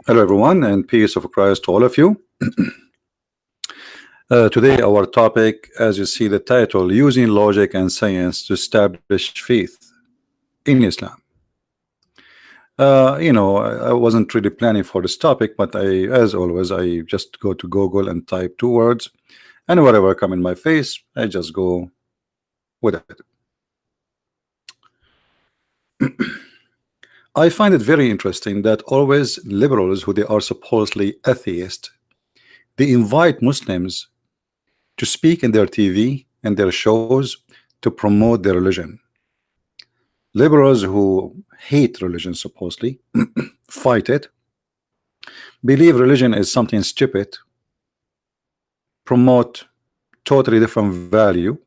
Hello, everyone, and peace of Christ to all of you. Today, our topic, as you see the title, using logic and science to establish faith in Islam. I wasn't really planning for this topic, but as always, I just go to Google and type two words, and whatever come in my face, I just go with it. I find it very interesting that always liberals, who they are supposedly atheist, they invite Muslims to speak in their TV and their shows to promote their religion. Liberals who hate religion, supposedly fight it, believe religion is something stupid, promote totally different value,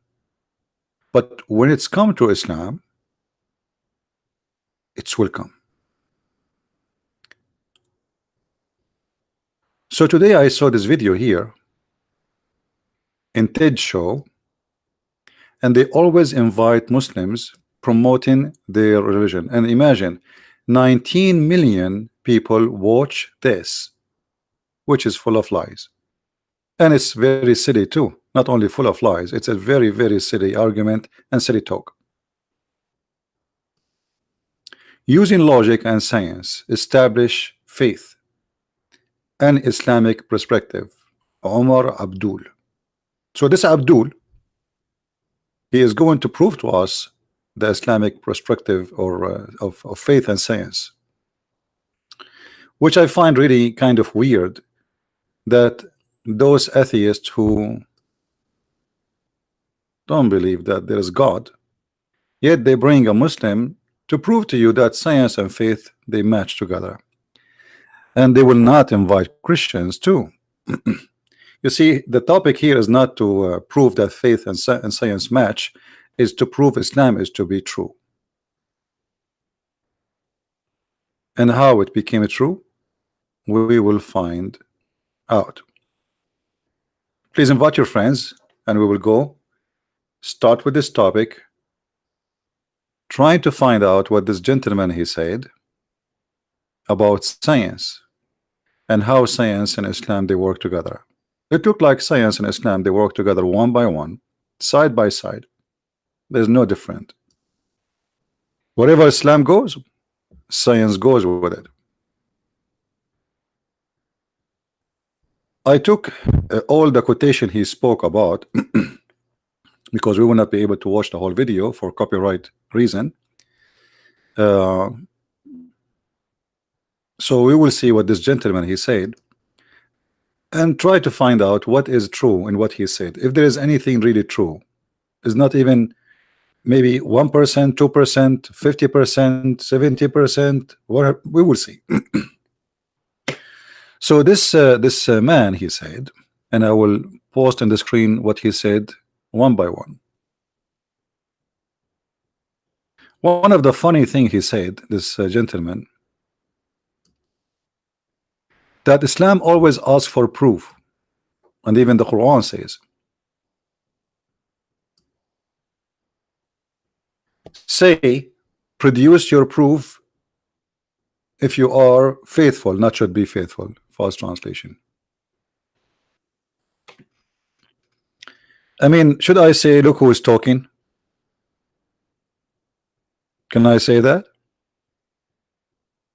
but when it's come to Islam, it's welcome. So today I saw this video here in TED show, and they always invite Muslims promoting their religion. And imagine 19 million people watch this, which is full of lies, and it's very silly too. Not only full of lies, it's a very, very silly argument and silly talk. Using logic and science establish faith and Islamic perspective. Omar Abdul. So this Abdul, he is going to prove to us the Islamic perspective or of faith and science, which I find really kind of weird that those atheists who don't believe that there is God, yet they bring a Muslim to prove to you that science and faith, they match together, and they will not invite Christians too. You see, the topic here is not to prove that faith and science match, is to prove Islam is to be true. And how it became true, we will find out. Please invite your friends, and we will go start with this topic, trying to find out what this gentleman he said about science and how science and Islam they work together. It looked like science and Islam they work together one by one, side by side. There's no different. Wherever Islam goes, science goes with it. I took all the quotation he spoke about because we will not be able to watch the whole video for copyright reason. So we will see what this gentleman he said and try to find out what is true in what he said. If there is anything really true, it's not even maybe 1%, 2%, 50%, 70%, whatever, we will see. So this man he said, and I will post on the screen what he said one by one. One of the funny thing he said, this gentleman, that Islam always asks for proof, and even the Quran says, say, produce your proof if you are faithful, not should be faithful. False translation. I mean, should I say, look who is talking? Can I say that?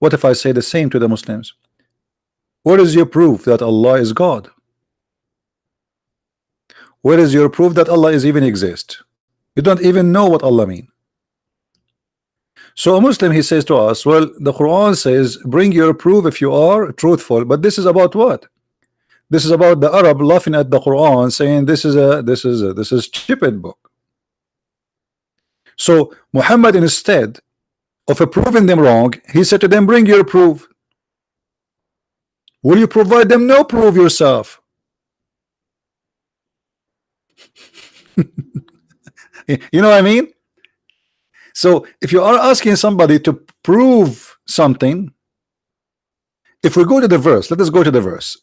What if I say the same to the Muslims? What is your proof that Allah is God? Where is your proof that Allah is even exist? You don't even know what Allah mean. So a Muslim, he says to us, well, the Quran says, bring your proof if you are truthful. But this is about what? This is about the Arab laughing at the Quran, saying this is stupid book. So Muhammad, instead of proving them wrong, he said to them, bring your proof. Will you provide them? No, prove yourself. You know what I mean? So if you are asking somebody to prove something, if we go to the verse, let us go to the verse.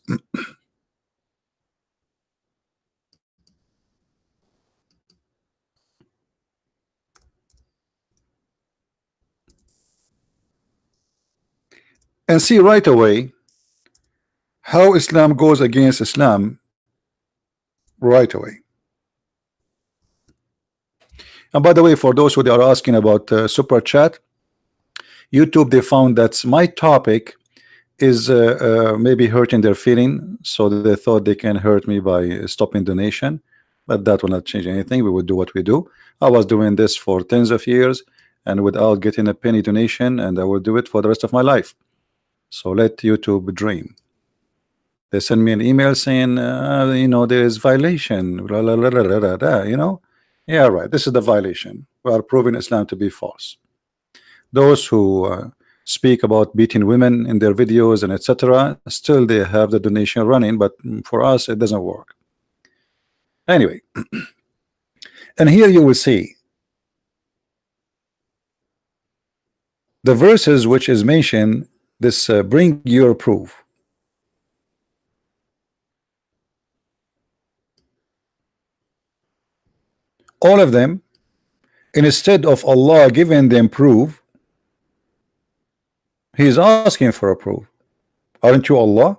and see right away how Islam goes against Islam right away. And by the way, for those who they are asking about super chat, YouTube, they found that my topic is maybe hurting their feeling, so they thought they can hurt me by stopping donation, but that will not change anything. We will do what we do. I was doing this for tens of years and without getting a penny donation, and I will do it for the rest of my life. So let YouTube dream. They send me an email saying, you know, there is violation, blah, blah, blah, blah, blah, blah, you know. Yeah, right, this is the violation. We are proving Islam to be false. Those who speak about beating women in their videos and etc., still they have the donation running, but for us it doesn't work. Anyway, and here you will see the verses which is mentioned, this bring your proof. All of them, instead of Allah giving them proof, He is asking for a proof. Aren't you Allah?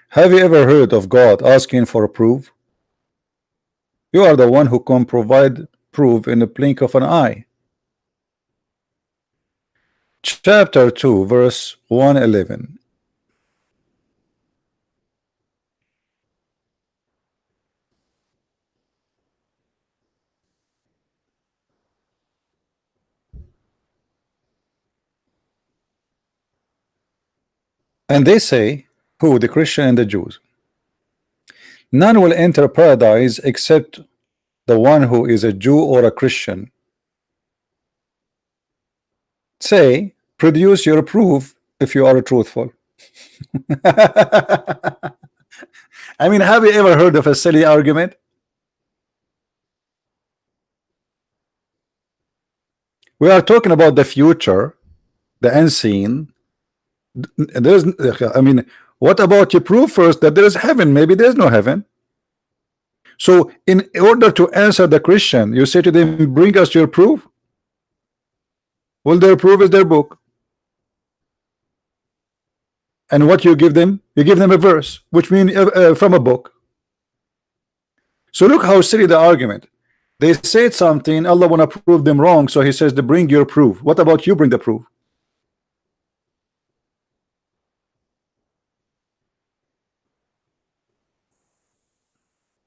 Have you ever heard of God asking for a proof? You are the one who can provide proof in the blink of an eye. Chapter 2, verse 111. And they say, who? The Christian and the Jews. None will enter paradise except the one who is a Jew or a Christian. Say, produce your proof if you are truthful. I mean, have you ever heard of a silly argument? We are talking about the future, the unseen. There's, I mean, what about you prove first that there is heaven? Maybe there's no heaven. So in order to answer the Christian, you say to them, bring us your proof. Well, their proof is their book. And what you give them? You give them a verse, which means from a book. So look how silly the argument. They said something, Allah want to prove them wrong, so He says to bring your proof. What about you bring the proof?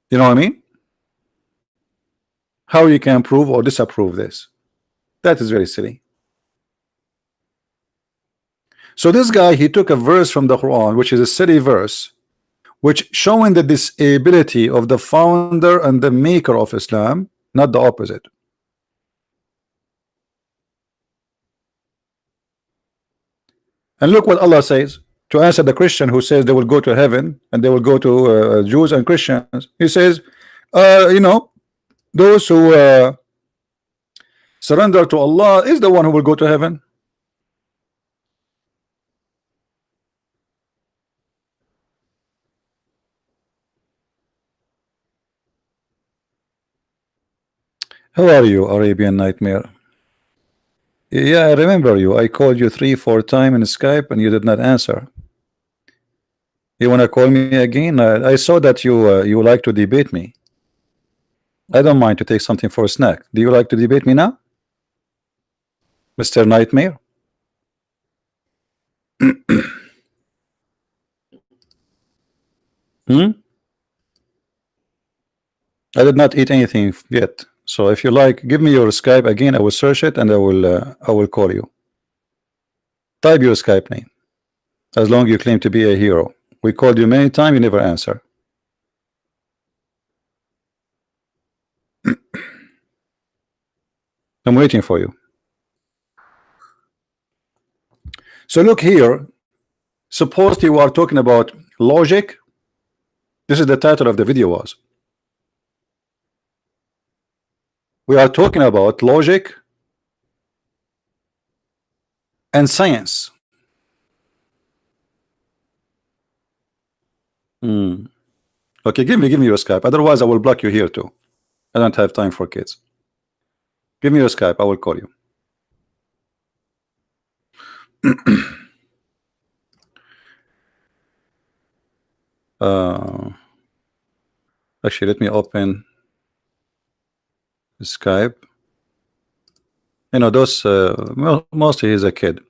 You know what I mean? How you can prove or disapprove this? That is very silly. So this guy, he took a verse from the Quran, which is a silly verse, which showing the disability of the founder and the maker of Islam, not the opposite. And look what Allah says to answer the Christian who says they will go to heaven and they will go to Jews and Christians. He says, you know, those who surrender to Allah is the one who will go to heaven. How are you, Arabian Nightmare? Yeah, I remember you. I called you 3-4 times in Skype and you did not answer. You want to call me again? I saw that you like to debate me. I don't mind to take something for a snack. Do you like to debate me now, Mr. Nightmare? I did not eat anything yet. So if you like, give me your Skype again. I will search it and I will call you. Type your Skype name. As long as you claim to be a hero. We called you many times, you never answer. I'm waiting for you. So look here. Suppose you are talking about logic. This is the title of the video was. We are talking about logic and science. Okay, give me your Skype. Otherwise, I will block you here too. I don't have time for kids. Give me your Skype. I will call you. Actually, let me open Skype. You know, those mostly he's a kid.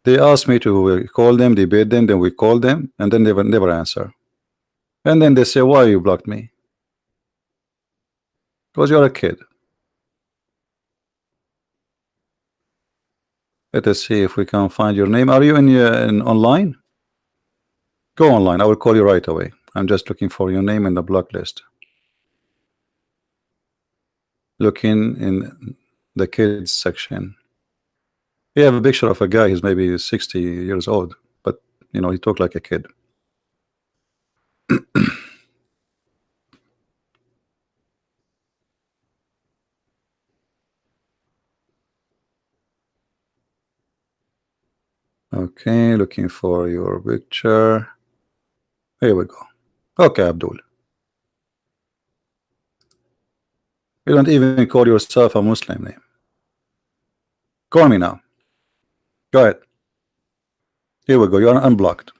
They asked me to call them, debate them, then we call them, and then they will never answer. And then they say, why you blocked me? Because you're a kid. Let us see if we can find your name. Are you in online? Go online. I will call you right away. I'm just looking for your name in the block list. Looking in the kids section. We have a picture of a guy. He's maybe 60 years old, but you know, he talked like a kid. Okay, looking for your picture. Here we go. Okay, Abdul. You don't even call yourself a Muslim name. Call me now. Go ahead. Here we go. You are unblocked.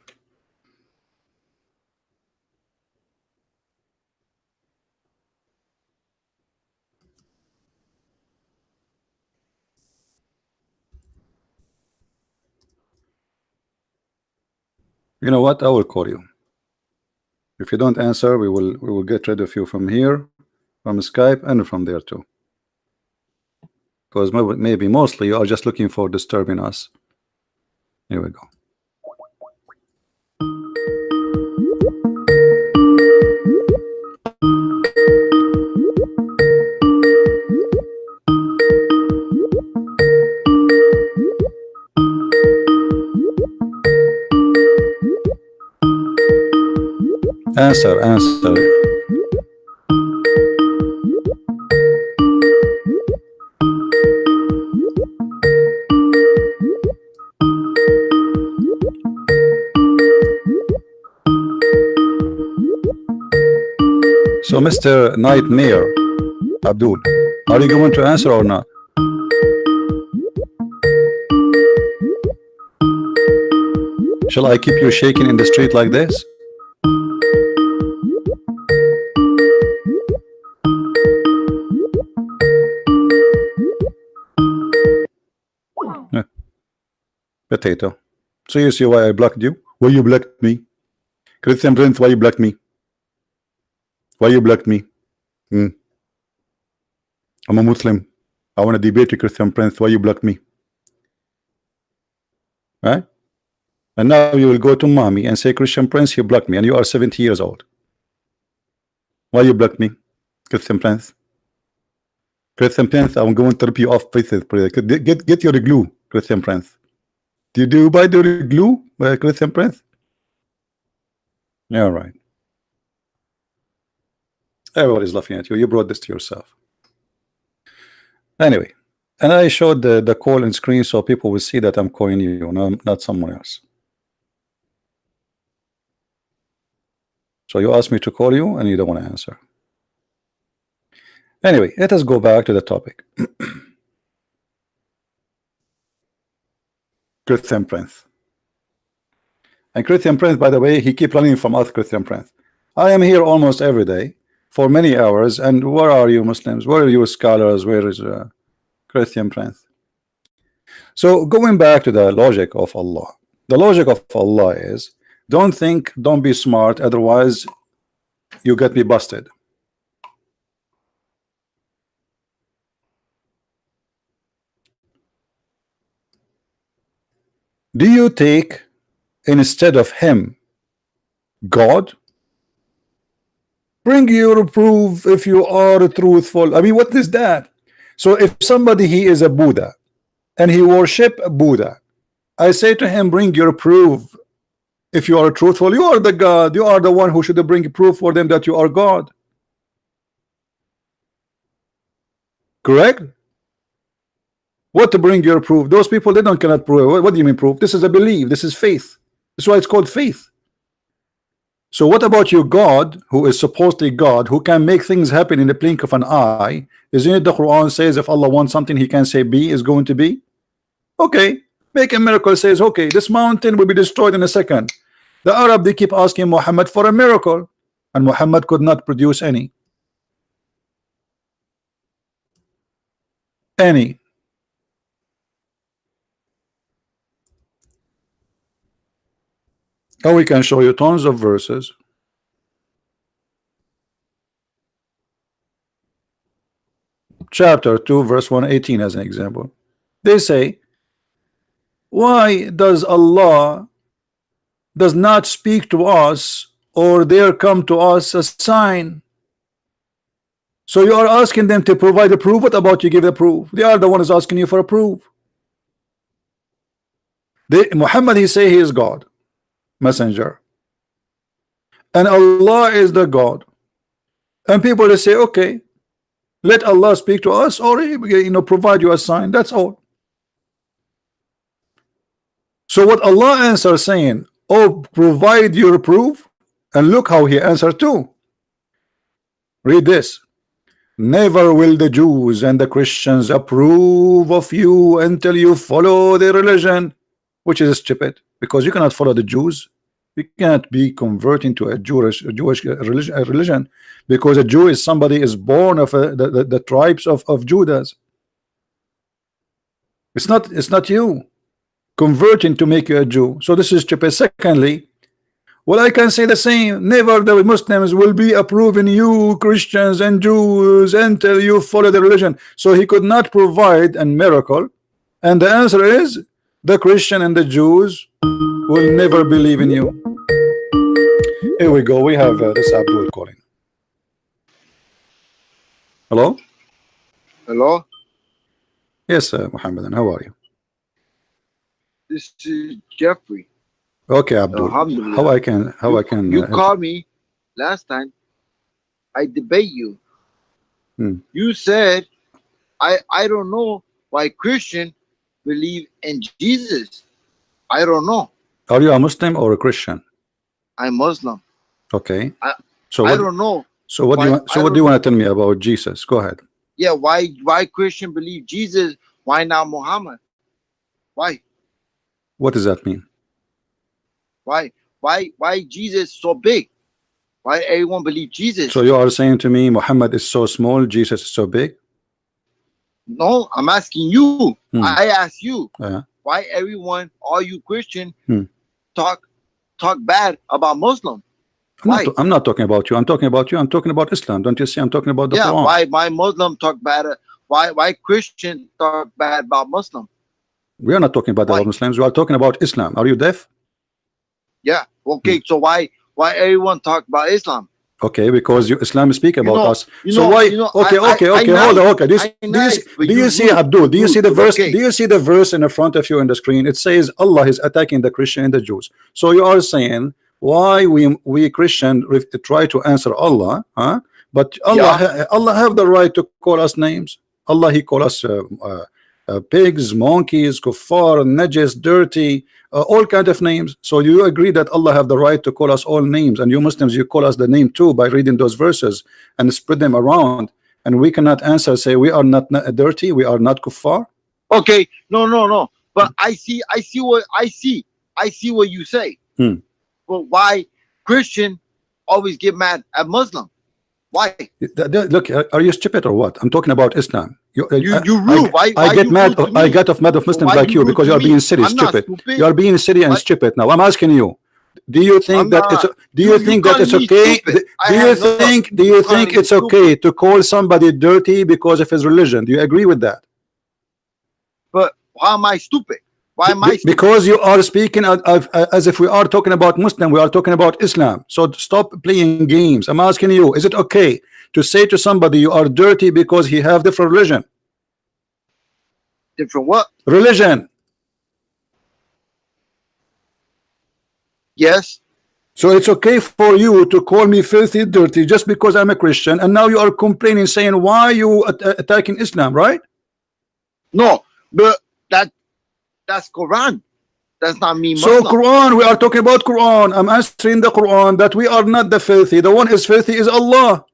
You know what? I will call you. If you don't answer, we will get rid of you from here, from Skype, and from there too. Because maybe mostly you are just looking for disturbing us. Here we go. Answer, answer. So, Mr. Nightmare, Abdul, are you going to answer or not? Shall I keep you shaking in the street like this? Potato. So you see why I blocked you? Why you blocked me? Christian Prince, why you blocked me? Why you blocked me? I'm a Muslim. I want to debate you, Christian Prince. Why you blocked me? Right? And now you will go to mommy and say, Christian Prince, you blocked me, and you are 70 years old. Why you blocked me, Christian Prince? Christian Prince, I'm going to rip you off pieces. Get your glue, Christian Prince. Do you buy the glue, Christian Prince? Yeah, right. Everybody's laughing at you. You brought this to yourself. Anyway, and I showed the call and screen so people will see that I'm calling you, not someone else. So you asked me to call you and you don't want to answer. Anyway, let us go back to the topic. Christian Prince. And Christian Prince, by the way, he keep running from us, Christian Prince. I am here almost every day for many hours, and where are you Muslims? Where are you scholars? Where is Christian Prince? So going back to the logic of Allah, the logic of Allah is, don't think, don't be smart, otherwise you get me busted. Do you take instead of him God? Bring your proof if you are truthful. I mean, what is that? So if somebody, he is a Buddha and he worship Buddha, I say to him, bring your proof. If you are truthful, you are the God. You are the one who should bring proof for them that you are God. Correct? What to bring your proof? Those people, they don't cannot prove. What do you mean proof? This is a belief. This is faith. That's why it's called faith. So what about your God, who is supposedly God, who can make things happen in the blink of an eye? Isn't it the Quran says if Allah wants something, he can say be is going to be? Okay, make a miracle, says okay, this mountain will be destroyed in a second. The Arab, they keep asking Muhammad for a miracle, and Muhammad could not produce any. Any. And we can show you tons of verses. Chapter 2 verse 118 as an example. They say, why does Allah does not speak to us, or there come to us a sign? So you are asking them to provide a proof. What about you give the proof? They are the ones asking you for a proof. Muhammad, he say he is God, messenger, and Allah is the God, and people they say, okay, let Allah speak to us, or provide you a sign. That's all. So what Allah answers saying, oh, provide your proof, and look how he answered too. Read this. Never will the Jews and the Christians approve of you until you follow their religion, which is stupid, because you cannot follow the Jews. You cannot be converting to a Jewish religion, because a Jew is somebody is born of the tribes of Judah. It's not you converting to make you a Jew. So this is stupid. Secondly, well, I can say the same. Never the Muslims will be approving you Christians and Jews until you follow the religion. So he could not provide a miracle, and the answer is the Christian and the Jews will never believe in you. Here we go. We have this Abdul calling. Hello. Hello. Yes, Muhammadan. How are you? This is Jeffrey. Okay, Abdul. How I can you called me last time. I debate you. You said I don't know why Christian believe in Jesus. I don't know. Are you a Muslim or a Christian? I'm Muslim. Okay. I what, don't know. So what do you want? So what do you want to tell me about Jesus? Go ahead. Yeah. Why Christian believe Jesus? Why not Muhammad? Why? What does that mean? Why Jesus so big? Why everyone believe Jesus? So you are saying to me Muhammad is so small, Jesus is so big? No, I'm asking you. I ask you. Why everyone, all you Christian, talk bad about Muslim? I'm not talking about you. I'm talking about you. I'm talking about Islam. Don't you see? I'm talking about the Quran. Why Muslim talk bad? Why Christian talk bad about Muslim? We are not talking about the Muslims. We are talking about Islam. Are you deaf? Yeah. Okay. So why everyone talk about Islam? Okay, because Islam speak about us. So why? Okay. Hold on. Okay. Do you see Abdul? Do you see the verse? Do you see the verse in the front of you on the screen? It says Allah is attacking the Christian and the Jews. So you are saying why we Christian try to answer Allah, huh? But Allah have the right to call us names. Allah, he call us pigs, monkeys, kuffar, najis, dirty, all kind of names. So you agree that Allah have the right to call us all names, and you Muslims, you call us the name too by reading those verses and spread them around, and we cannot answer, say we are not dirty, we are not kuffar. Okay, no. But I see what you say. But why Christian always get mad at Muslim? Why? Look, are you stupid or what? I'm talking about Islam. You rude. I get mad. I get mad of Muslims like you because you are being silly, stupid. You are being silly and stupid. Now I'm asking you. Do you think that it's? Do you think that it's okay? Do you think it's okay to call somebody dirty because of his religion? Do you agree with that? But why am I stupid? Why am I stupid? Because you are speaking as if we are talking about Muslim. We are talking about Islam. So stop playing games. I'm asking you, is it okay to say to somebody you are dirty because he have different religion? Different what? Religion. Yes. So it's okay for you to call me filthy, dirty just because I'm a Christian, and now you are complaining, saying why you attacking Islam, right? No, but that's Quran. That's not me. So Quran, we are talking about Quran. I'm answering the Quran that we are not the filthy. The one is filthy is Allah.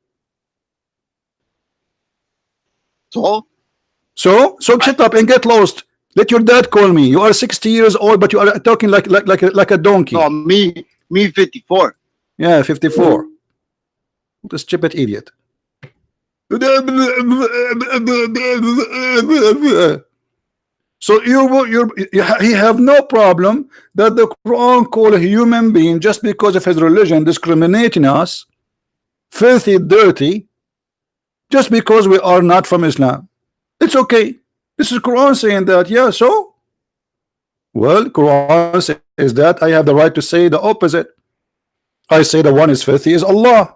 So shut up and get lost. Let your dad call me. You are 60 years old, but you are talking like a donkey. No, me Me 54. Yeah, 54. The stupid idiot. So he have no problem that the Quran call a human being just because of his religion discriminating us, filthy, dirty, just because we are not from Islam. It's okay. This is Quran saying that. Yeah, so well, Quran says that I have the right to say the opposite. I say the one is filthy is Allah,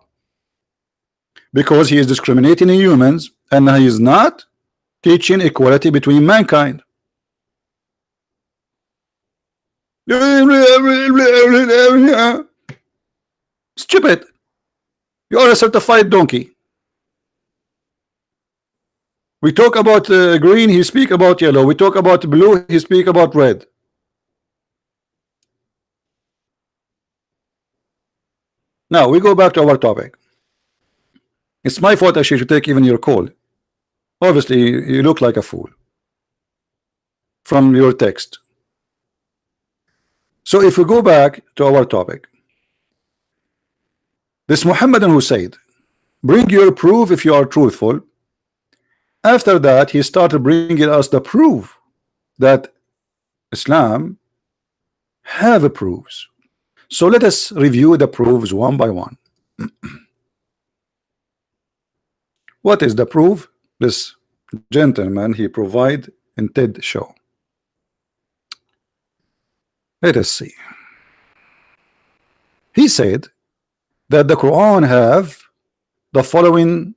because he is discriminating in humans and he is not teaching equality between mankind. Stupid. You are a certified donkey. We talk about green, he speak about yellow. We talk about blue, he speak about red. Now we go back to our topic. It's my fault actually to take even your call. Obviously you look like a fool from your text. So if we go back to our topic, this Muhammadan who said, bring your proof if you are truthful. After that he started bringing us the proof that Islam have proofs. So let us review the proofs one by one. What is the proof this gentleman he provide in TED show? Let us see. He said that the Quran have the following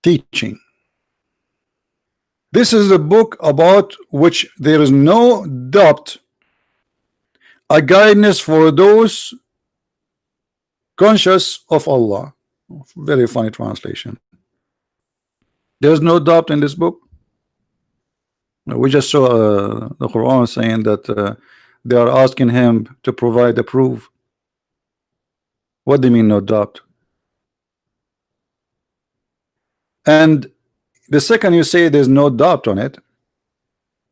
teaching. This is a book about which there is no doubt, a guidance for those conscious of Allah. Very funny translation. There's no doubt in this book. We just saw the Quran saying that they are asking him to provide the proof. What do you mean no doubt? And the second you say there's no doubt on it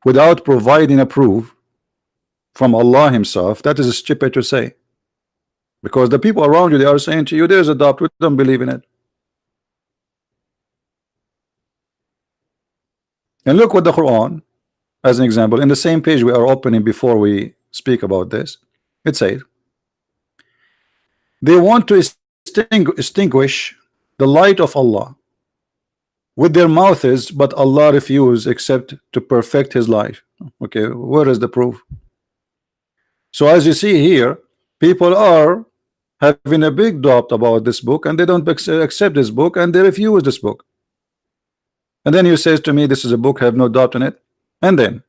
without providing a proof from Allah himself, that is stupid to say, because the people around you, they are saying to you there's a doubt, we don't believe in it. And look what the Quran, as an example, in the same page we are opening before we speak about this, it says they want to extinguish the light of Allah with their mouths, but Allah refused except to perfect his life. Okay, where is the proof? So as you see here, people are having a big doubt about this book and they don't accept this book and they refuse this book. And then he says to me, this is a book, have no doubt in it. And then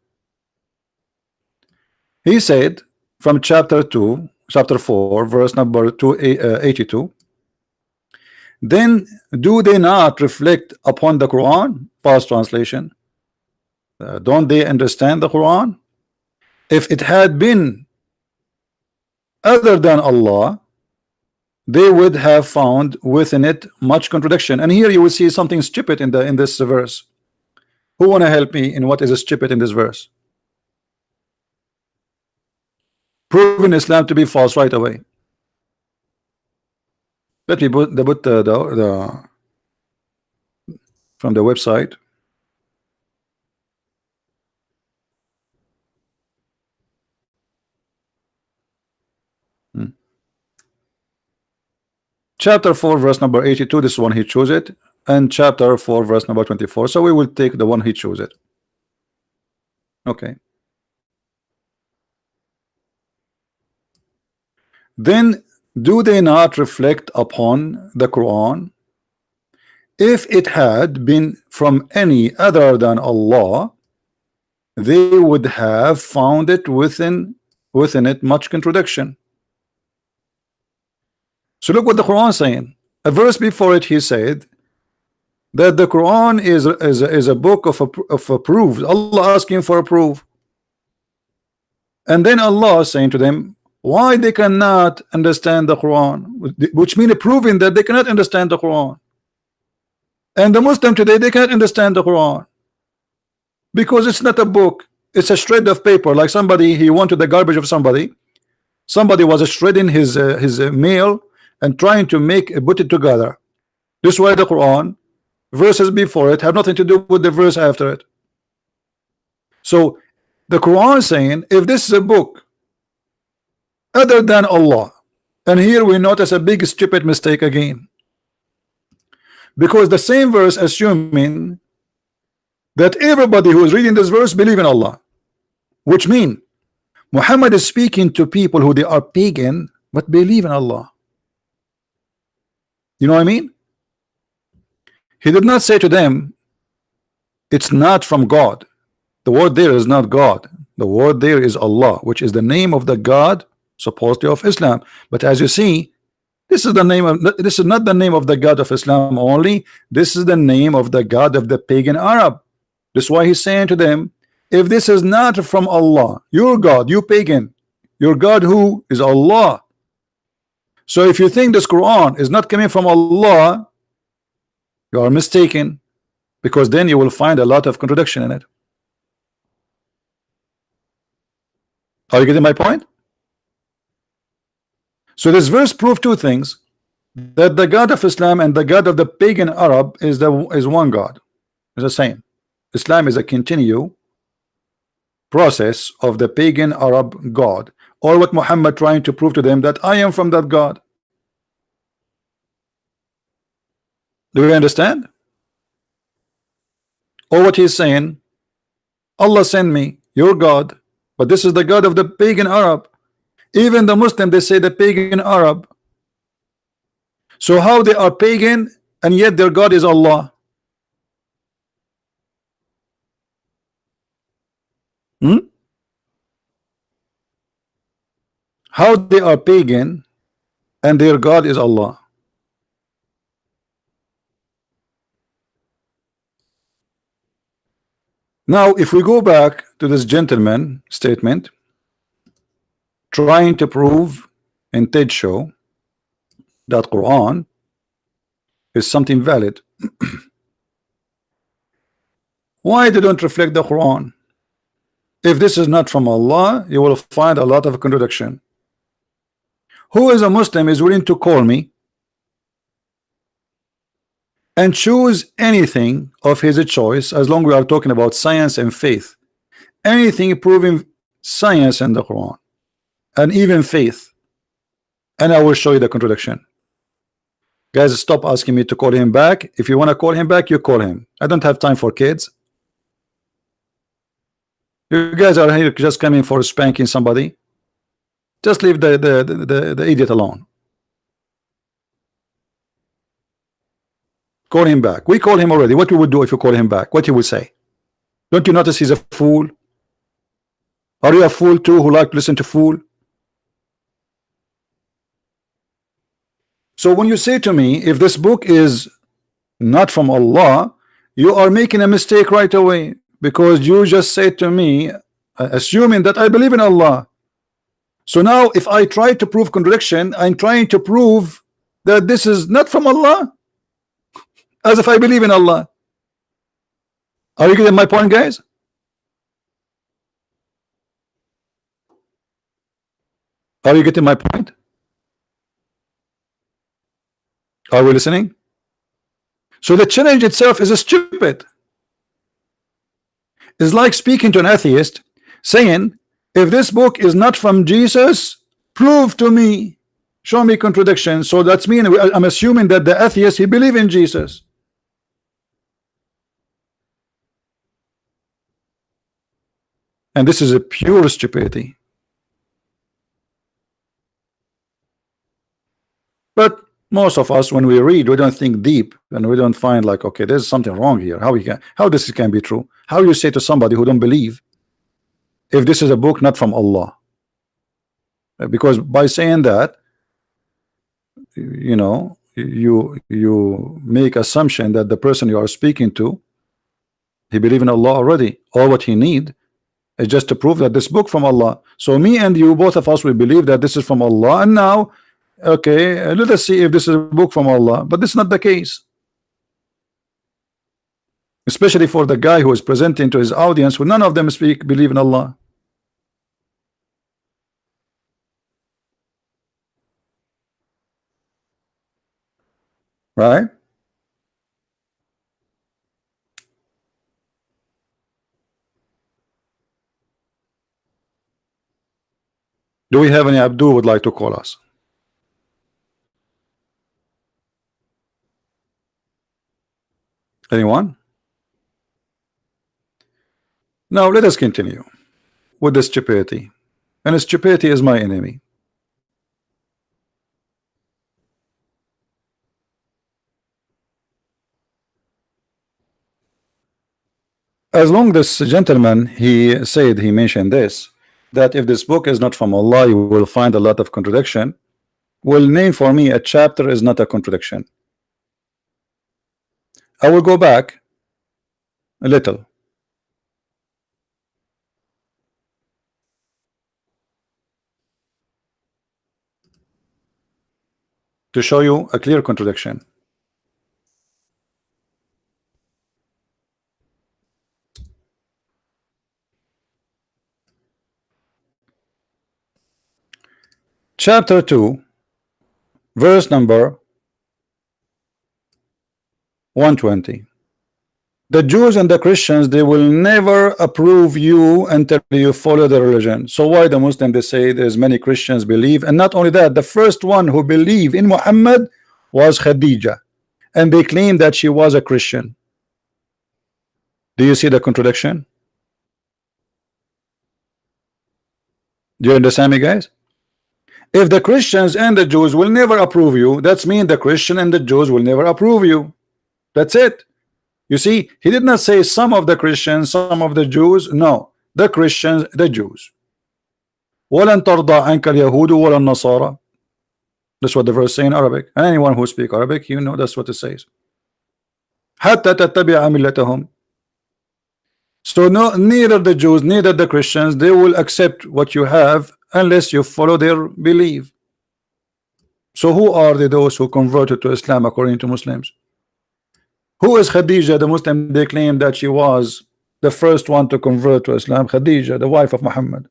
he said from chapter 4, verse number 282, then do they not reflect upon the Quran? Past translation. Don't they understand the Quran? If it had been other than Allah, they would have found within it much contradiction. And here you will see something stupid in this verse. Who want to help me in what is stupid in this verse? Proving Islam to be false right away. Let me put from the website. Chapter 4 verse number 82, this one he chose it, and chapter 4 verse number 24. So we will take the one he chose it. Okay. Then do they not reflect upon the Quran? If it had been from any other than Allah, they would have found it within it much contradiction. So look what the Quran is saying. A verse before it he said that the Quran is a book of a proof. Allah asking for a proof. And then Allah is saying to them why they cannot understand the Quran, which means proving that they cannot understand the Quran. And the Muslim today, they can't understand the Quran because it's not a book, it's a shred of paper. Like somebody, he wanted the garbage of somebody, somebody was shredding his mail and trying to put it together. This way the Quran verses before it have nothing to do with the verse after it. So the Quran is saying if this is a book other than Allah, and here we notice a big stupid mistake again, because the same verse assuming that everybody who is reading this verse believe in Allah, which mean Muhammad is speaking to people who they are pagan but believe in Allah. You know what I mean? He did not say to them it's not from God. The word there is not God. The word there is Allah, which is the name of the God supposedly of Islam. But as you see, this is not the name of the God of Islam only. This is the name of the God of the pagan Arab. This is why he's saying to them, if this is not from Allah, your God, you pagan, your God who is Allah. So if you think this Quran is not coming from Allah, you are mistaken, because then you will find a lot of contradiction in it. Are you getting my point? So this verse proves two things: that the God of Islam and the God of the pagan Arab is one God, is the same. Islam is a continue process of the pagan Arab God, or what Muhammad trying to prove to them, that I am from that God. Do you understand? Or what he's saying, Allah sent me, your God, but this is the God of the pagan Arab. Even the Muslim, they say the pagan Arab. So how they are pagan and yet their God is Allah? How they are pagan and their God is Allah? Now if we go back to this gentleman statement trying to prove in TED show that Quran is something valid, why they don't reflect the Quran? If this is not from Allah, you will find a lot of contradiction. Who is a Muslim is willing to call me and choose anything of his choice, as long as we are talking about science and faith, anything proving science and the Quran and even faith, and I will show you the contradiction. Guys, stop asking me to call him back. If you want to call him back, you call him. I don't have time for kids. You guys are here just coming for spanking somebody. Just leave the idiot alone. Call him back. We call him already. What we would do if you call him back? What he will say? Don't you notice he's a fool? Are you a fool too, who like to listen to fool? So when you say to me, if this book is not from Allah, you are making a mistake right away, because you just said to me, assuming that I believe in Allah. So now if I try to prove contradiction, I'm trying to prove that this is not from Allah, as if I believe in Allah. Are you getting my point, guys? Are you getting my point? Are we listening? So the challenge itself is stupid. It's like speaking to an atheist saying, if this book is not from Jesus, prove to me, show me contradiction. So that's mean I'm assuming that the atheist, he believe in Jesus. And this is a pure stupidity. But most of us, when we read, we don't think deep, and we don't find like, okay, there's something wrong here. How this can be true? How you say to somebody who don't believe, if this is a book not from Allah? Because by saying that, you know, you make assumption that the person you are speaking to, he believe in Allah already. All what he need is just to prove that this book from Allah. So me and you, both of us, we believe that this is from Allah, and now, okay, let us see if this is a book from Allah. But this is not the case, especially for the guy who is presenting to his audience who none of them believe in Allah. right? Do we have any Abdul would like to call us? Anyone? Now let us continue with the stupidity. And stupidity is my enemy. As long this gentleman, he said, he mentioned this, that if this book is not from Allah, you will find a lot of contradiction. Will name for me a chapter is not a contradiction. I will go back a little to show you a clear contradiction. Chapter 2, verse number 120. The Jews and the Christians, they will never approve you until you follow the religion. So why the Muslim, they say there's many Christians believe, and not only that, the first one who believed in Muhammad was Khadija, and they claim that she was a Christian. Do you see the contradiction? Do you understand me, guys? If the Christians and the Jews will never approve you, that's mean the Christian and the Jews will never approve you. That's it. You see, he did not say some of the Christians, some of the Jews. No, the Christians, the Jews. وَلَن تَرْضَى عَنْكَ الْيَهُودُ وَلَا النَّصَارَى. That's what the verse say in Arabic. And anyone who speaks Arabic, you know that's what it says. حَتَّى تَتَّبِعَ مِلَّتَهُمْ. So no, neither the Jews, neither the Christians, they will accept what you have unless you follow their belief. So who are those who converted to Islam according to Muslims? Who is Khadija, the Muslim? They claim that she was the first one to convert to Islam. Khadija, the wife of Muhammad,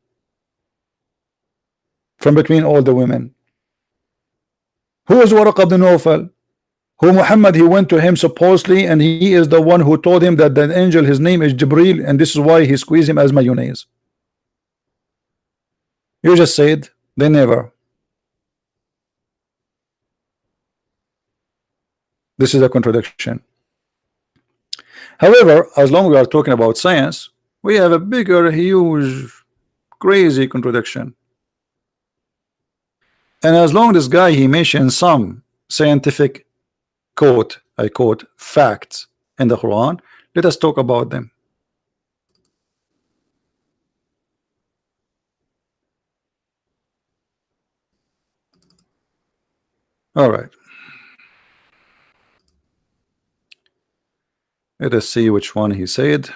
from between all the women. Who is Waraq ibn Nawfal? Who Muhammad, he went to him supposedly, and he is the one who told him that the angel, his name is Jibril, and this is why he squeezed him as mayonnaise. You just said they never. This is a contradiction. However, as long as we are talking about science, we have a bigger, huge, crazy contradiction. And as long as this guy, he mentioned some scientific quote, I quote, facts in the Quran, let us talk about them. All right. Let us see which one he said.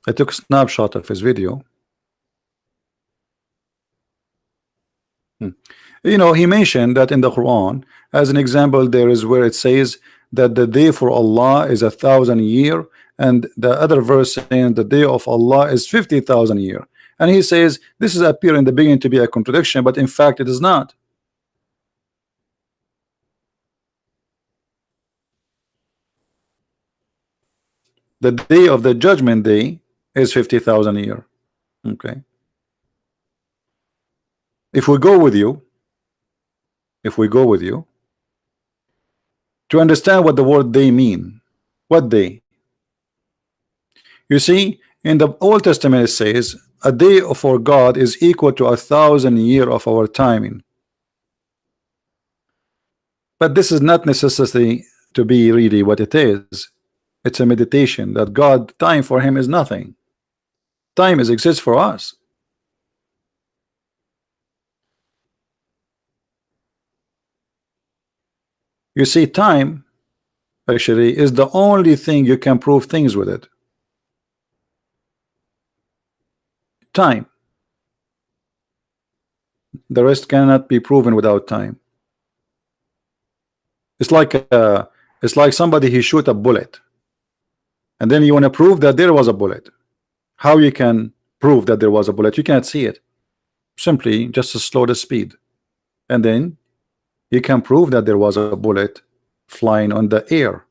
I took a snapshot of his video. You know, he mentioned that in the Quran, as an example, there is where it says that the day for Allah is 1,000 year, and the other verse saying the day of Allah is 50,000 year. And he says this is appear in the beginning to be a contradiction, but in fact it is not. The day of the judgment day is 50,000 year. Okay. If we go with you to understand what the word day mean, what day? You see, in the Old Testament it says a day for God is equal to 1,000 year of our timing. But this is not necessarily to be really what it is. It's a meditation that God, time for him is nothing. Time is exists for us. You see, time actually is the only thing you can prove things with it. Time. The rest cannot be proven without time. It's like somebody he shoot a bullet, and then you want to prove that there was a bullet. How you can prove that there was a bullet? You cannot see it. Simply just to slow the speed, and then you can prove that there was a bullet flying on the air.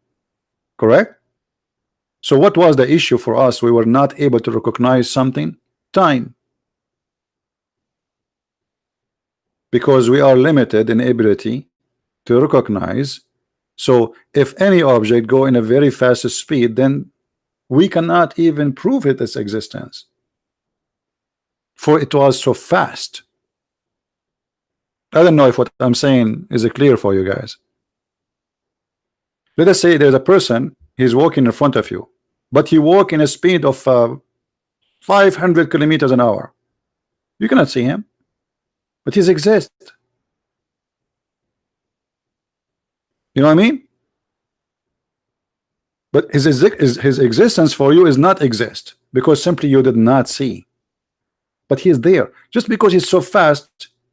Correct? So what was the issue for us? We were not able to recognize something. Time. Because we are limited in ability to recognize. So if any object go in a very fast speed, then we cannot even prove its existence, for it was so fast. I don't know if what I'm saying is clear for you guys. Let us say there's a person, he's walking in front of you, but he walk in a speed of 500 kilometers an hour. You cannot see him, but he exists. You know what I mean? But his existence for you is not exist, because simply you did not see. But he is there. Just because he's so fast,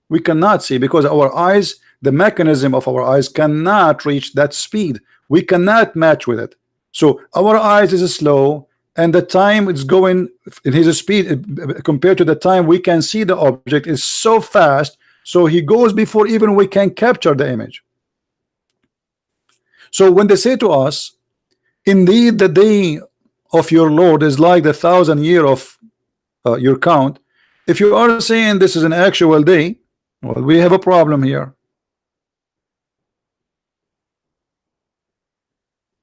we cannot see, because our eyes, the mechanism of our eyes cannot reach that speed. We cannot match with it. So our eyes is slow, and the time it's going in his speed compared to the time we can see the object is so fast, so he goes before even we can capture the image. So when they say to us, indeed the day of your Lord is like the 1,000 year of your count, if you are saying this is an actual day, well, we have a problem here.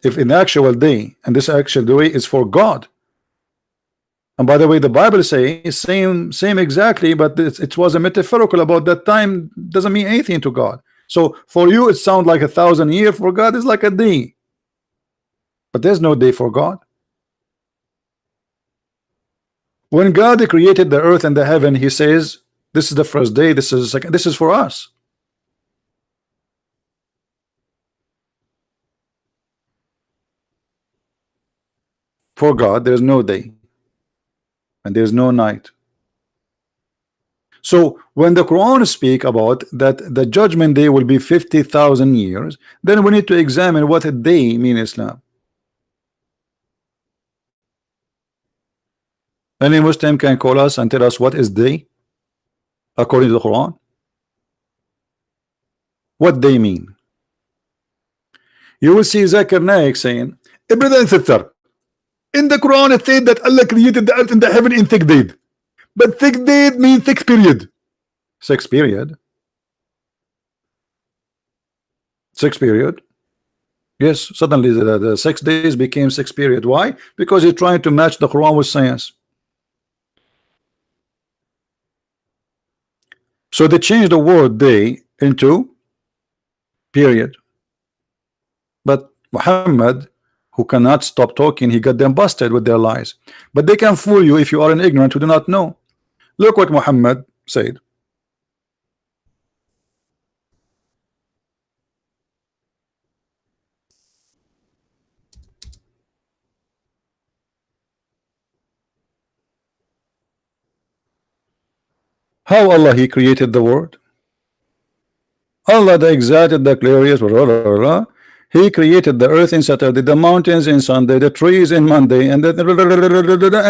If an actual day, and this actual day is for God, and by the way, the Bible says same exactly, but it was a metaphorical about that time, doesn't mean anything to God. So for you it sounds like 1,000 year, for God is like a day, but there's no day for God. When God created the earth and the heaven, he says this is the first day, this is the second, this is for us. For God there is no day and there is no night. So when the Quran speak about that the judgment day will be 50,000 years, then we need to examine what a day mean in Islam. Any Muslim can call us and tell us what is day according to the Quran. What they mean? You will see Zakir Naik saying, brother and sister, in the Quran it said that Allah created the earth and the heaven in 6 days, but 6 days means 6 period. 6 period? 6 period? Yes, suddenly the 6 days became 6 period. Why? Because he's trying to match the Quran with science. So they changed the word day into period. But Muhammad, who cannot stop talking, he got them busted with their lies. But they can fool you if you are an ignorant who do not know. Look what Muhammad said. How Allah he created the world? Allah the exalted, the glorious, he created the earth in Saturday, the mountains in Sunday, the trees in Monday, and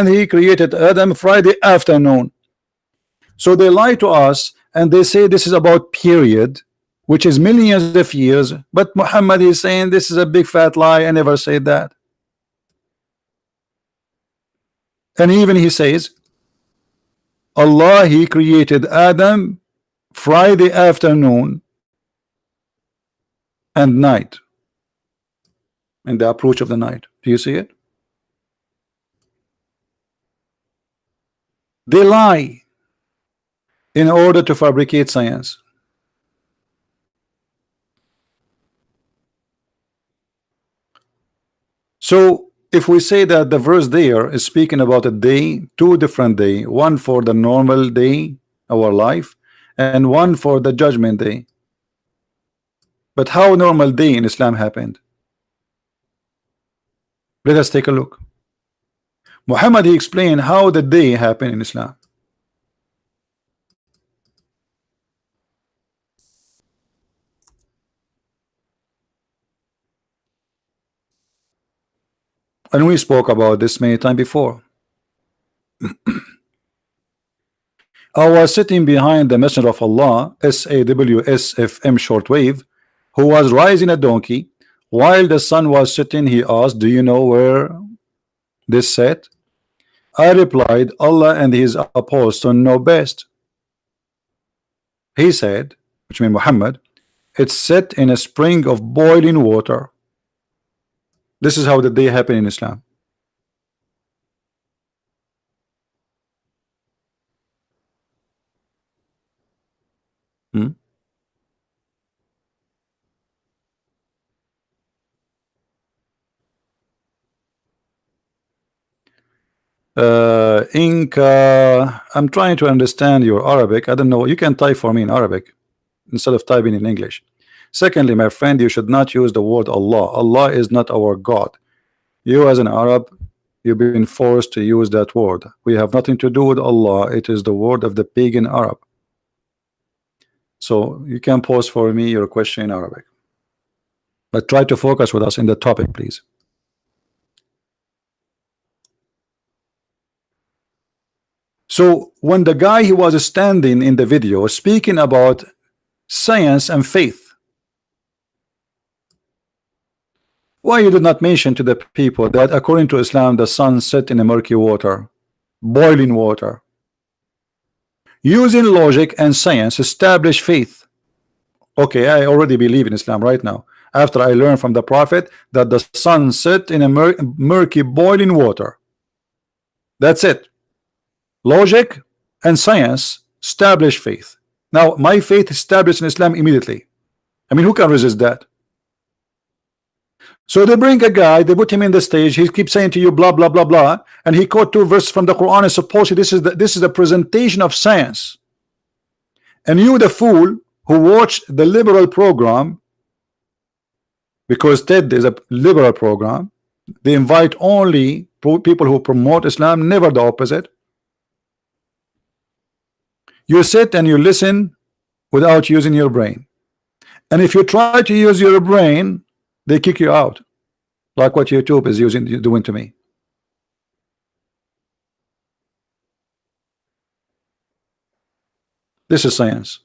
he created Adam Friday afternoon. So they lie to us and they say this is about period, which is millions of years, but Muhammad is saying this is a big fat lie. I never said that. And even he says Allah he created Adam Friday afternoon and night, in the approach of the night. Do you see it? They lie in order to fabricate science. So if we say that the verse there is speaking about a day, two different day, one for the normal day, our life, and one for the judgment day. But how normal day in Islam happened? Let us take a look. Muhammad he explained how the day happened in Islam. And we spoke about this many times before. I was sitting behind the Messenger of Allah, SAWSFM shortwave, who was riding a donkey. While the sun was setting, he asked, "Do you know where this set?" I replied, "Allah and his apostle know best." He said, which means Muhammad, "It's set in a spring of boiling water." This is how the day happened in Islam. Hmm? Inca, I'm trying to understand your Arabic. I don't know. You can type for me in Arabic instead of typing in English. Secondly, my friend, you should not use the word Allah. Allah is not our God. You as an Arab, you've been forced to use that word. We have nothing to do with Allah. It is the word of the pagan Arab. So you can pose for me your question in Arabic. But try to focus with us in the topic, please. So when the guy he was standing in the video speaking about science and faith, why you did not mention to the people that according to Islam the sun set in a murky water, boiling water? Using logic and science establish faith. Okay, I already believe in Islam right now after I learned from the Prophet that the sun set in a murky boiling water. That's it. Logic and science establish faith. Now my faith established in Islam immediately. I mean, who can resist that? So they bring a guy, they put him in the stage, he keeps saying to you blah blah blah blah, and he quote two verses from the Quran and supposedly this is the presentation of science. And you, the fool who watched the liberal program, because TED is a liberal program, they invite only people who promote Islam, never the opposite. You sit and you listen without using your brain, and if you try to use your brain, they kick you out, like what YouTube is doing to me. This is science.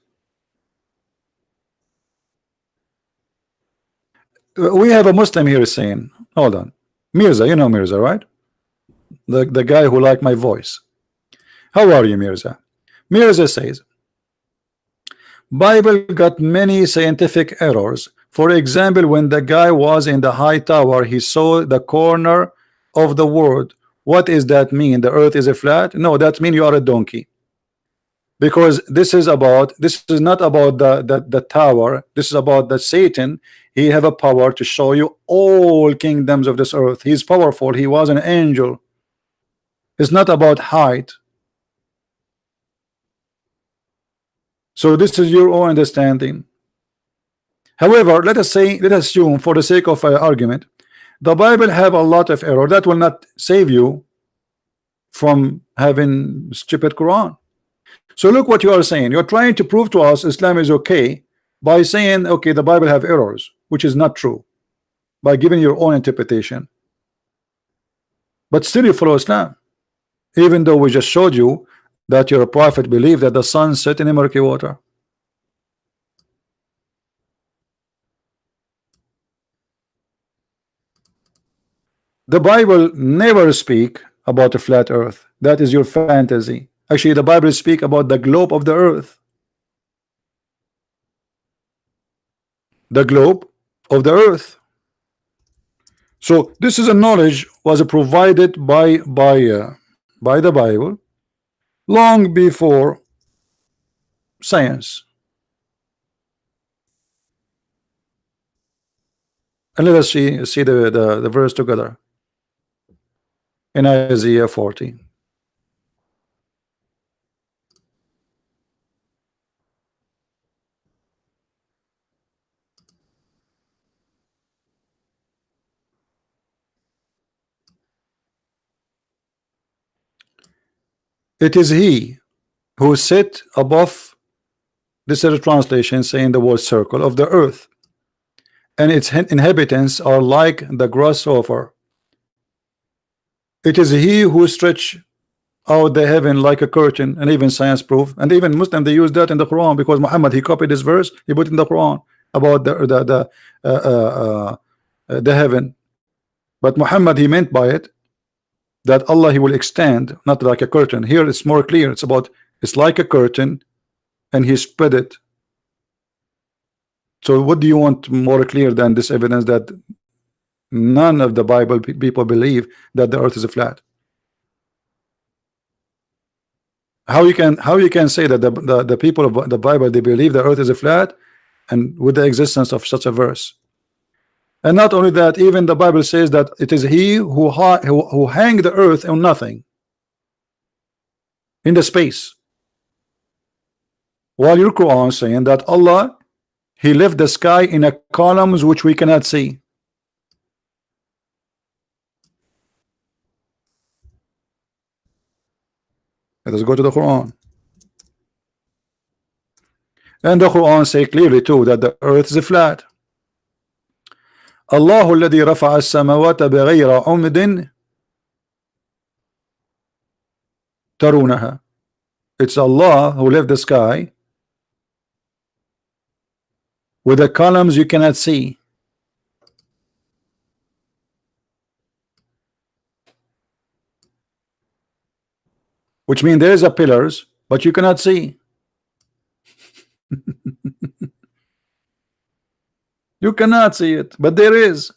We have a Muslim here saying, hold on, Mirza, you know Mirza, right? The guy who liked my voice. How are you, Mirza? Mirza says, Bible got many scientific errors. For example, when the guy was in the high tower, he saw the corner of the world. What does that mean? The earth is a flat? No, that means you are a donkey. Because this is not about the tower. This is about the Satan. He have a power to show you all kingdoms of this earth. He's powerful. He was an angel. It's not about height. So this is your own understanding. However, let us assume for the sake of argument, the Bible have a lot of error. That will not save you from having stupid Quran. So look what you are saying. You're trying to prove to us Islam is okay by saying, okay, the Bible have errors, which is not true, by giving your own interpretation. But still you follow Islam, even though we just showed you that your prophet believed that the sun set in a murky water. The Bible never speak about a flat earth. That is your fantasy. Actually, the Bible speak about the globe of the earth. The globe of the earth. So this is a knowledge was provided by the Bible long before science. And let us see the verse together in Isaiah 40. It is he who sit above, this is a translation saying the word circle of the earth, and its inhabitants are like the grasshopper. It is he who stretch out the heaven like a curtain, and even science proof, and even Muslim they use that in the Quran, because Muhammad he copied this verse, he put in the Quran about the heaven. But Muhammad he meant by it that Allah he will extend, not like a curtain. Here it's more clear. It's about, it's like a curtain, and he spread it. So what do you want more clear than this evidence that none of the Bible people believe that the earth is flat? How you can say that the people of the Bible they believe the earth is flat, and with the existence of such a verse? And not only that, even the Bible says that it is he who hang the earth on nothing, in the space, while your Quran saying that Allah he left the sky in a columns which we cannot see. Let us go to the Quran. And the Quran say clearly too that the earth is flat. الله الذي رفع السماوات بغير عمد ترونها. It's Allah who left the sky with the columns you cannot see. Which means there is a pillars, but you cannot see. You cannot see it, but there is.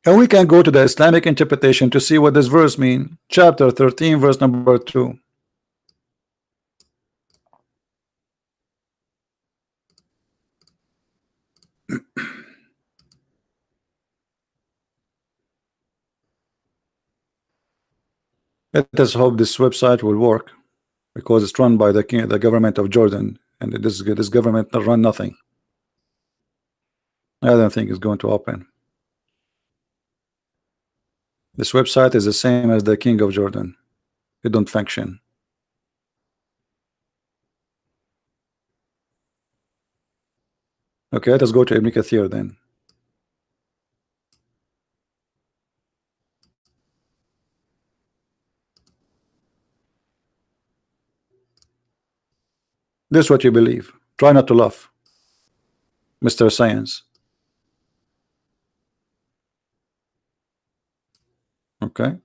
And we can go to the Islamic interpretation to see what this verse means. Chapter 13, verse number 2. Let us hope this website will work, because it's run by the government of Jordan, and this government run nothing. I don't think it's going to open. This website is the same as the king of Jordan. It don't function. Okay, let us go to Ibn Kathir then. This is what you believe. Try not to laugh, Mr. Science. Okay.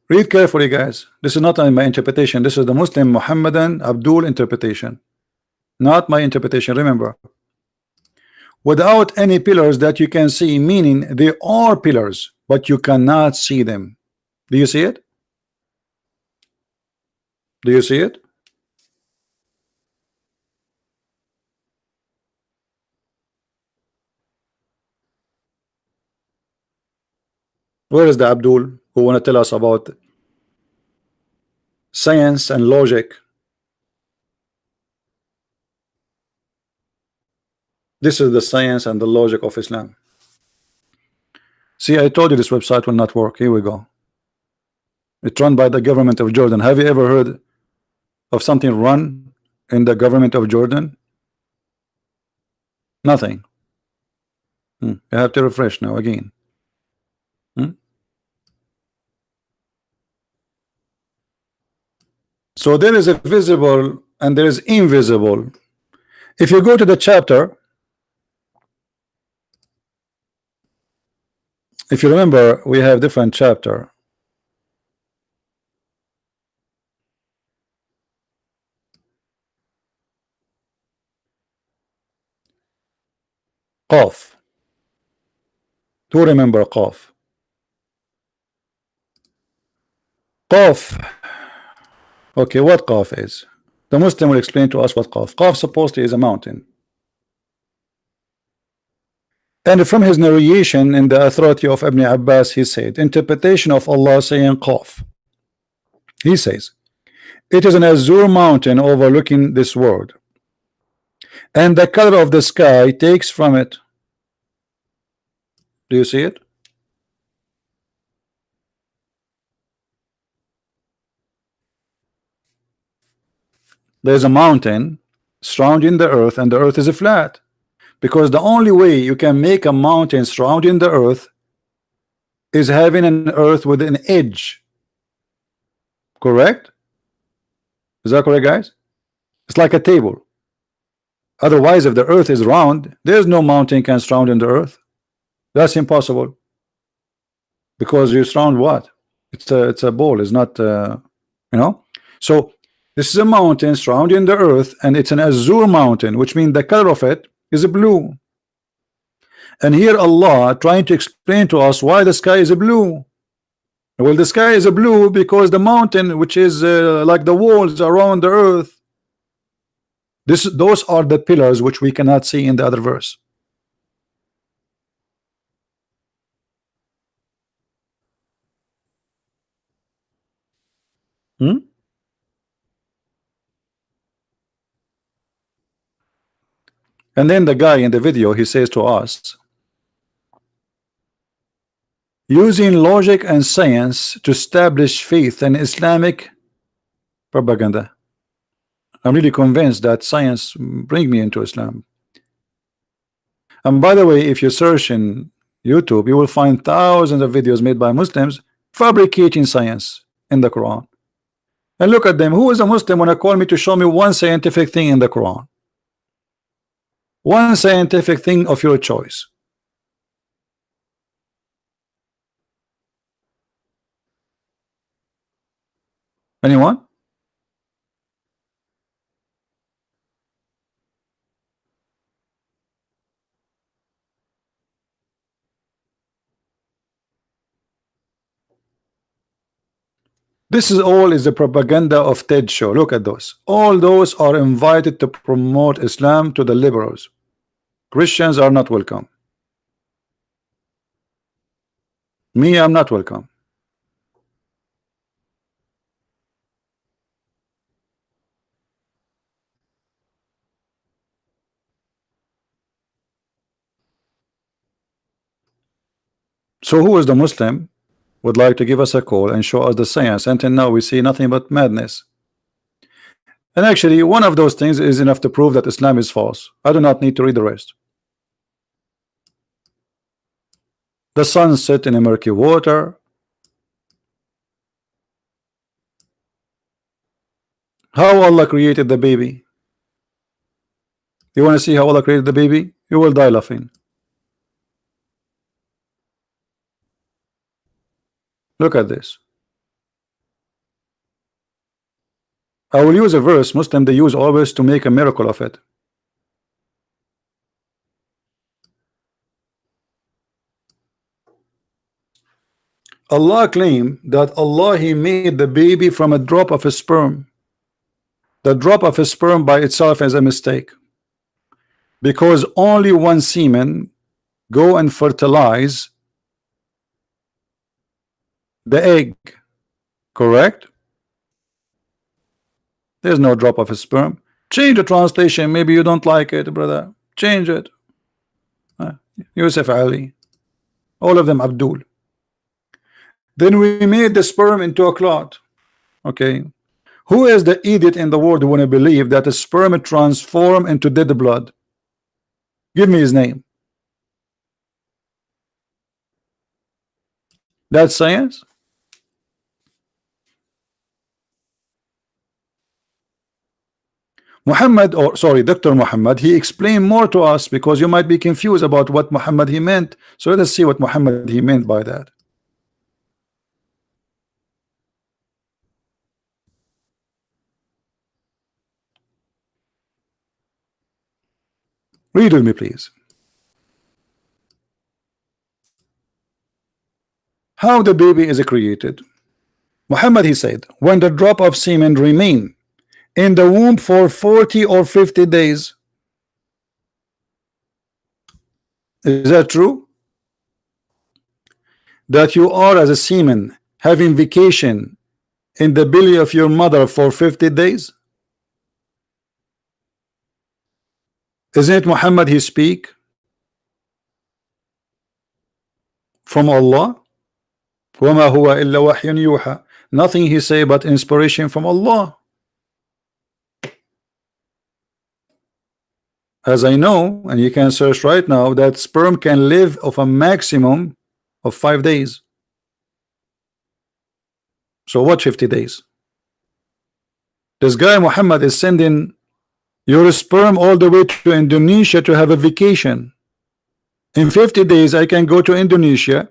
Read carefully, guys. This is not my interpretation. This is the Muslim Muhammadan Abdul interpretation, not my interpretation. Remember, without any pillars that you can see, meaning they are pillars, but you cannot see them. Do you see it? Do you see it? Where is the Abdul who want to tell us about science and logic? This is the science and the logic of Islam. See, I told you this website will not work. Here we go. It's run by the government of Jordan. Have you ever heard of something run in the government of Jordan? Nothing. You have to refresh now again. So there is a visible and there is invisible. If you go to the chapter, if you remember, we have different chapter. Qaf. Who remember Qaf? Qaf. Okay, what Qaf is? The Muslim will explain to us what Qaf. Qaf supposedly is a mountain. And from his narration in the authority of Ibn Abbas, he said, interpretation of Allah saying Qaf. He says, it is an azure mountain overlooking this world, and the color of the sky takes from it. Do you see it? There's a mountain surrounding the earth, and the earth is flat, Because the only way you can make a mountain surrounding the earth is having an earth with an edge. Correct? Is that correct, guys? It's like a table. Otherwise, if the earth is round, there's no mountain can surround in the earth. That's impossible. Because you surround what? It's a ball. It's not you know. So this is a mountain surrounding the earth, and it's an azure mountain, which means the color of it is blue. And here Allah trying to explain to us why the sky is blue. Well, the sky is blue because the mountain, which is like the walls around the earth, those are the pillars which we cannot see in the other verse. Hmm? And then the guy in the video, he says to us, using logic and science to establish faith in Islamic propaganda. I'm really convinced that science bring me into Islam. And by the way, if you search in YouTube, you will find thousands of videos made by Muslims fabricating science in the Quran. And look at them. Who is a Muslim when I call me to show me one scientific thing in the Quran? One scientific thing of your choice. Anyone? This is all is the propaganda of TED show. Look at those. All those are invited to promote Islam to the liberals. Christians are not welcome. Me, I'm not welcome. So who is the Muslim would like to give us a call and show us the science? Until now we see nothing but madness. And actually one of those things is enough to prove that Islam is false. I do not need to read the rest. The sun set in a murky water. How Allah created the baby? You want to see how Allah created the baby? You will die laughing. Look at this. I will use a verse Muslim they use always to make a miracle of it. Allah claimed that Allah He made the baby from a drop of a sperm. The drop of a sperm by itself is a mistake, because only one semen go and fertilize the egg. Correct? There's no drop of a sperm. Change the translation. Maybe you don't like it, brother. Change it. Yusuf Ali, all of them Abdul. Then we made the sperm into a clot. Okay, who is the idiot in the world who want to believe that the sperm transform into dead blood? Give me his name. That's science. Muhammad, or sorry, Dr. Muhammad, he explained more to us, because you might be confused about what Muhammad he meant. So let us see what Muhammad he meant by that. Read with me, please. How the baby is created. Muhammad he said, when the drop of semen remain in the womb for 40 or 50 days. Is that true? That you are as a semen having vacation in the belly of your mother for 50 days? Isn't it Muhammad he speak from Allah? وَمَا هُوَ إِلَّا وَحْيٌ يُوحَى. Nothing he say but inspiration from Allah. as I know, and you can search right now, that sperm can live of a maximum of 5 days. So what 50 days? This guy Muhammad is sending your sperm all the way to Indonesia to have a vacation. In 50 days I can go to Indonesia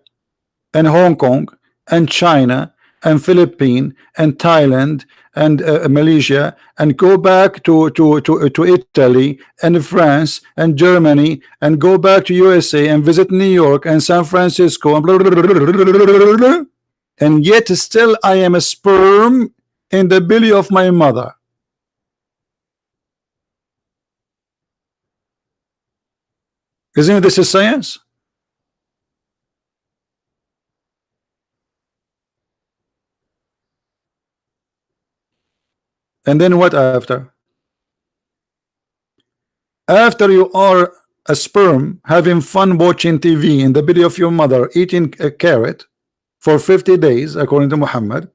and Hong Kong and China and Philippines and Thailand and Malaysia, and go back to Italy and France and Germany, and go back to USA and visit New York and San Francisco and blah, blah, blah, blah, blah, and yet still I am a sperm in the belly of my mother. Isn't this a science? And then what after? After you are a sperm having fun watching TV in the belly of your mother, eating a carrot for 50 days, according to Muhammad,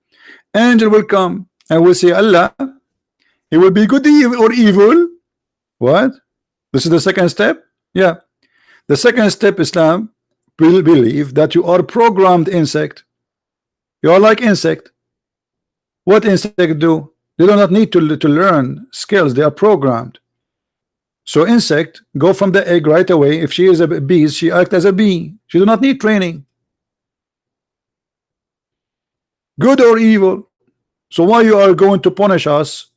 angel will come and will say, Allah, it will be good or evil. What? This is the second step? Yeah. The second step, Islam will believe that you are programmed insect. You are like insect. What insect do? They do not need to learn skills. They are programmed. So insect go from the egg right away. If she is a bee, she act as a bee. She do not need training. Good or evil. So why you are going to punish us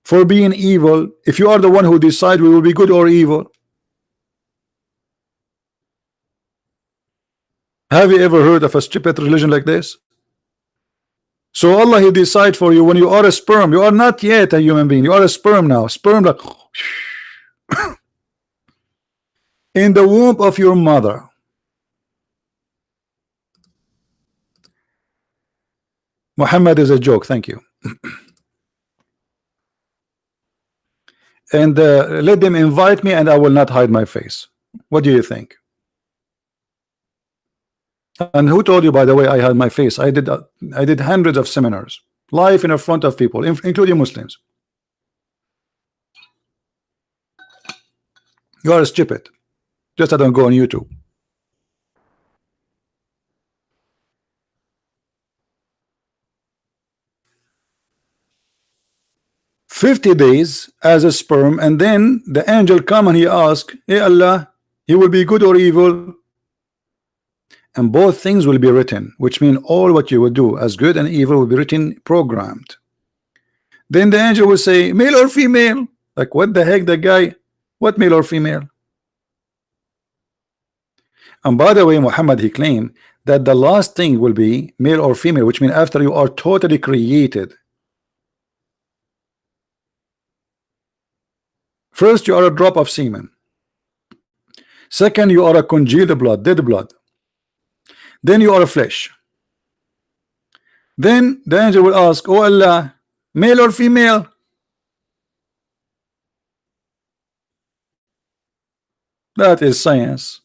for being evil if you are the one who decide we will be good or evil? Have you ever heard of a stupid religion like this? So Allah, He decide for you when you are a sperm. You are not yet a human being. You are a sperm now. Sperm like in the womb of your mother. Muhammad is a joke. Thank you. And let them invite me and I will not hide my face. What do you think? And who told you, by the way, I hide my face? I did hundreds of seminars live in front of people, including Muslims. You are stupid. Just I don't go on YouTube. "50 days as a sperm, and then the angel come and he ask, hey Allah, he will be good or evil? And both things will be written, which mean all what you will do as good and evil will be written, programmed. Then the angel will say, male or female? Like, what the heck, the guy? What male or female? And by the way, Muhammad, he claimed that the last thing will be male or female, which means after you are totally created. First, you are a drop of semen. Second, you are a congealed blood, dead blood. Then you are a flesh. Then the angel will ask, oh Allah, male or female? That is science.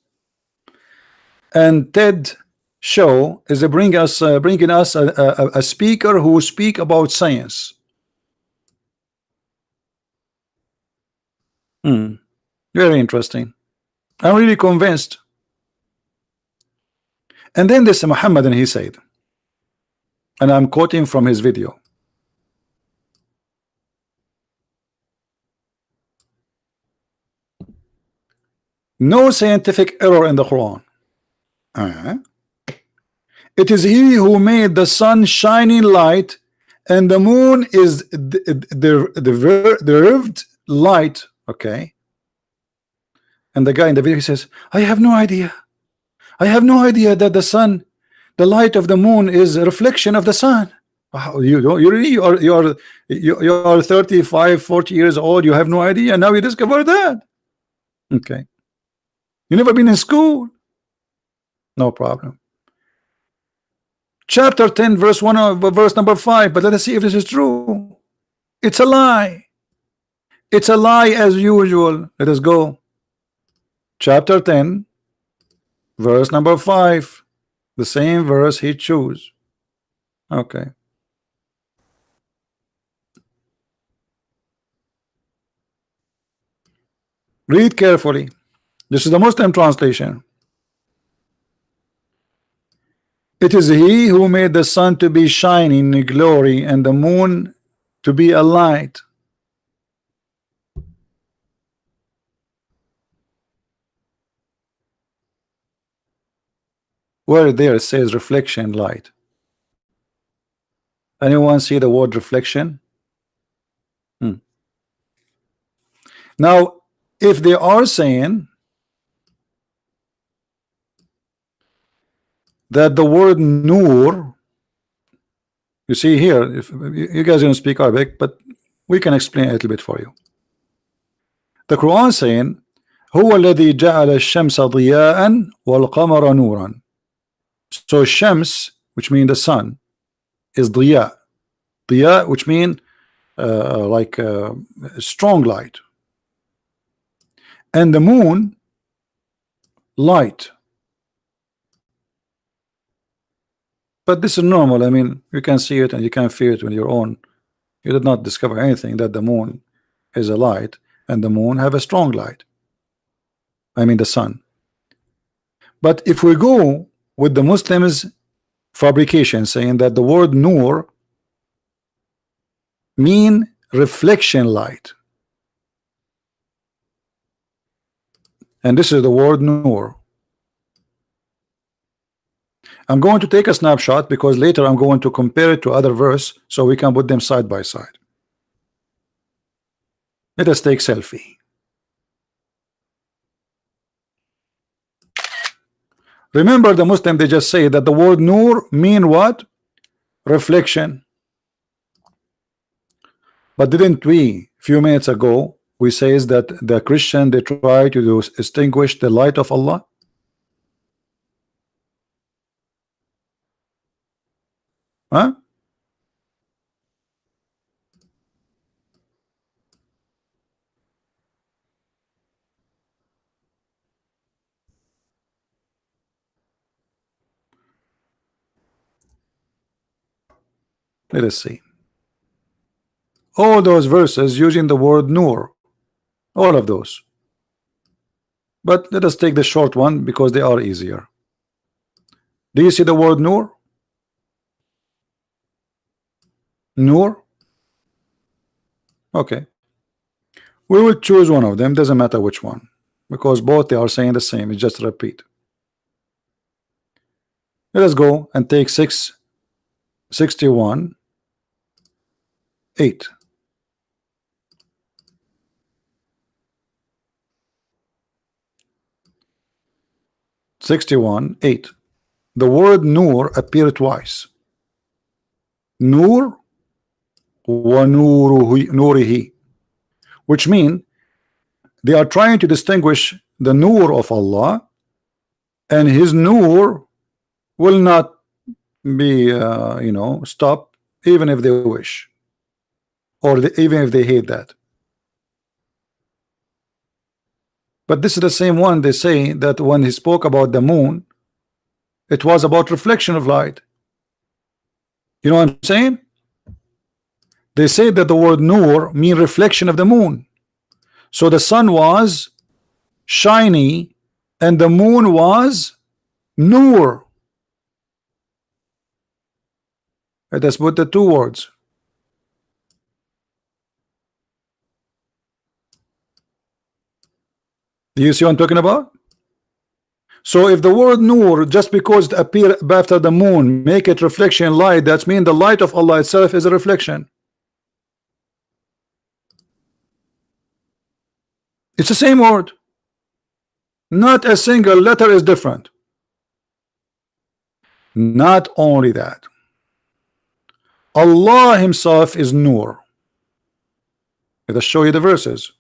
And TED show is bringing us a speaker who speak about science. Very interesting. I'm really convinced. And then this Muhammad, and he said, and I'm quoting from his video, no scientific error in the Quran. It is he who made the sun shining light, and the moon is the rived light. Okay. And the guy in the video, he says, I have no idea. I have no idea that the sun, the light of the moon is a reflection of the sun. Wow, you really you are 35, 40 years old. You have no idea. Now you discover that. Okay. You never been in school. No problem. Chapter 10, verse 1, verse number 5. But let us see if this is true. It's a lie. It's a lie as usual. Let us go. Chapter 10, verse number 5. The same verse he chose. Okay. Read carefully. This is the Muslim translation. It is he who made the sun to be shining in glory and the moon to be a light. Where there it says reflection light. Anyone see the word reflection? Now, if they are saying that the word nur, you see here, if you guys don't speak Arabic, but we can explain a little bit for you. The Quran saying, هو الذي جعل الشمس ضياء والقمر نورا. So Shams, which means the sun, is ضياء. ضياء, which means like strong light. And the moon, light. But this is normal. I mean, you can see it and you can feel it with your own. You did not discover anything that the moon is a light and the moon have a strong light. I mean the sun. But if we go with the Muslims fabrication saying that the word nur mean reflection light, and this is the word nur. I'm going to take a snapshot because later I'm going to compare it to other verse so we can put them side by side. Let us take selfie. Remember, the Muslim, they just say that the word nur mean what? Reflection. But didn't we few minutes ago we says that the Christian, they try to distinguish the light of Allah? Huh? Let us see. All those verses using the word nur, all of those. But let us take the short one because they are easier. Do you see the word nur? Nur? Okay. We will choose one of them, doesn't matter which one, because both they are saying the same, it's just a repeat. Let us go and take 661 8. (61:8). The word nur appeared twice. Nur wa nurihi, which mean they are trying to distinguish the nur of Allah, and his nur will not be stop even if they wish, or even if they hate that. But this is the same one they say that when he spoke about the moon, it was about reflection of light. You know what I'm saying? They say that the word nur mean reflection of the moon. So the sun was shiny and the moon was nur. Let us put the two words. Do you see what I'm talking about? So if the word nur, just because it appear after the moon, make it reflection light, that means the light of Allah itself is a reflection. It's the same word. Not a single letter is different. Not only that, Allah himself is nur. Let us show you the verses.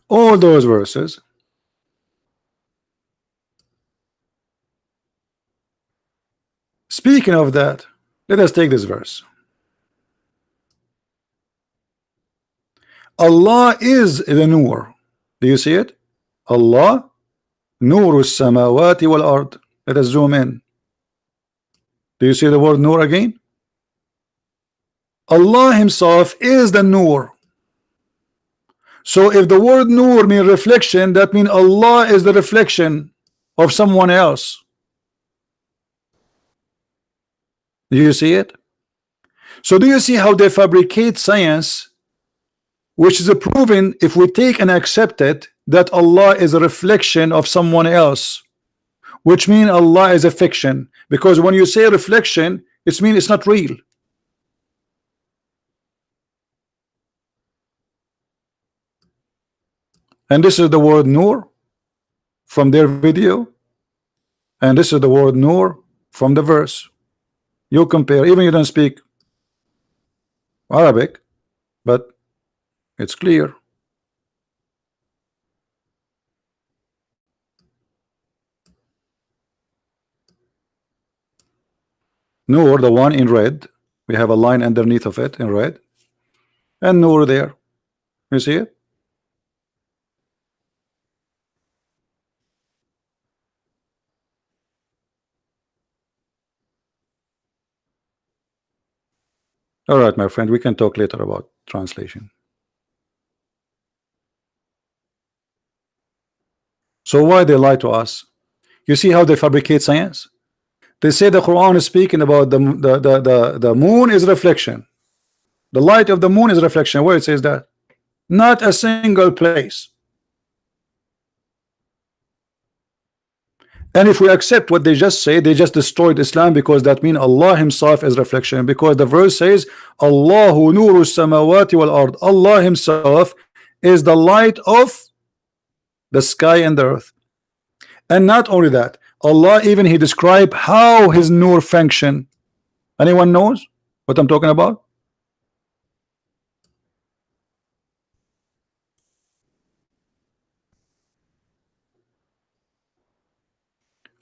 All those verses. Speaking of that, let us take this verse. Allah is the nur. Do you see it? Allah نور السماوات والأرض. Let us zoom in. Do you see the word Nur again? Allah himself is the Nur. So if the word Nur means reflection, that means Allah is the reflection of someone else. Do you see it? So do you see how they fabricate science, which is proven if we take and accept it, that Allah is a reflection of someone else, which means Allah is a fiction, because when you say reflection, it means it's not real. And this is the word Nur from their video, and this is the word Nur from the verse. You compare, even you don't speak Arabic, but it's clear. Nur, the one in red, we have a line underneath of it in red, and Nur there. You see it? All right, my friend, we can talk later about translation. So why they lie to us? You see how they fabricate science? They say the Quran is speaking about the moon is reflection. The light of the moon is reflection. Where it says that? Not a single place. And if we accept what they just say, they just destroyed Islam, because that means Allah himself is reflection, because the verse says Allahu nuru samawati wal ard. Allah himself is the light of the sky and the earth. And not only that, Allah even he described how his nur function. Anyone knows what I'm talking about?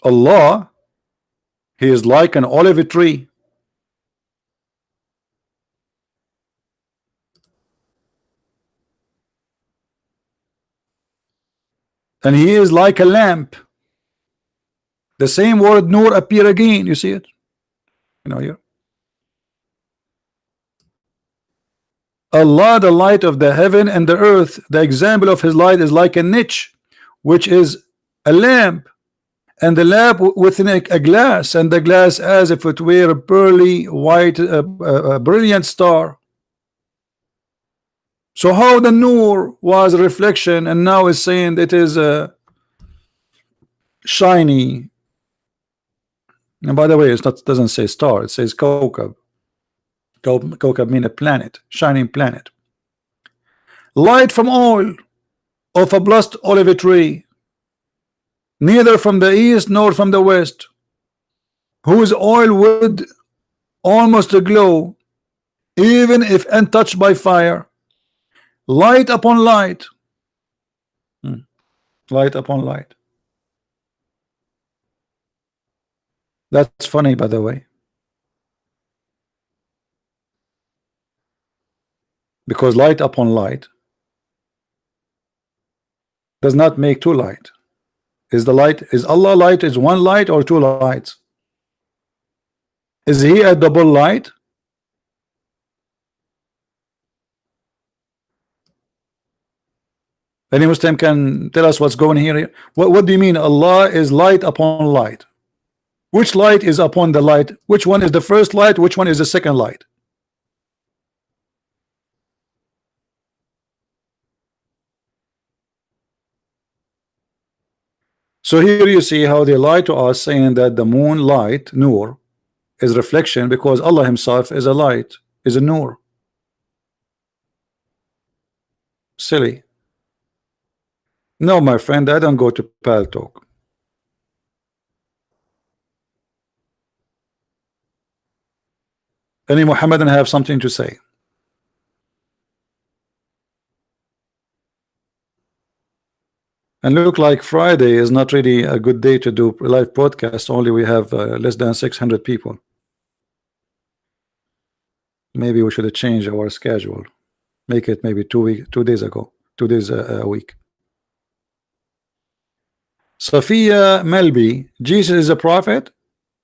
Allah, he is like an olive tree. And he is like a lamp. The same word nur appear again. You see it? You know here. Allah, the light of the heaven and the earth. The example of his light is like a niche, which is a lamp, and the lamp within a glass, and the glass as if it were a pearly white, brilliant star. So how the nur was a reflection, and now is saying it is shiny. And by the way, it doesn't say star, it says kawkab. Kawkab mean a planet, shining planet. Light from oil of a blessed olive tree, neither from the east nor from the west, whose oil would almost glow, even if untouched by fire. Light upon light. Light upon light. That's funny, by the way, because light upon light does not make two light. Is the light, is Allah light, is one light or two lights? Is he a double light? Any Muslim can tell us what's going here? What do you mean Allah is light upon light? Which light is upon the light? Which one is the first light? Which one is the second light? So here you see how they lie to us, saying that the moon light, nur, is reflection, because Allah himself is a light, is a nur. Silly. No, my friend, I don't go to Pal Talk. Any Muhammadan have something to say? And look like Friday is not really a good day to do live broadcast. Only we have less than 600 people. Maybe we should have changed our schedule. Make it maybe 2 days ago, 2 days a week. Sophia Melby, Jesus is a prophet.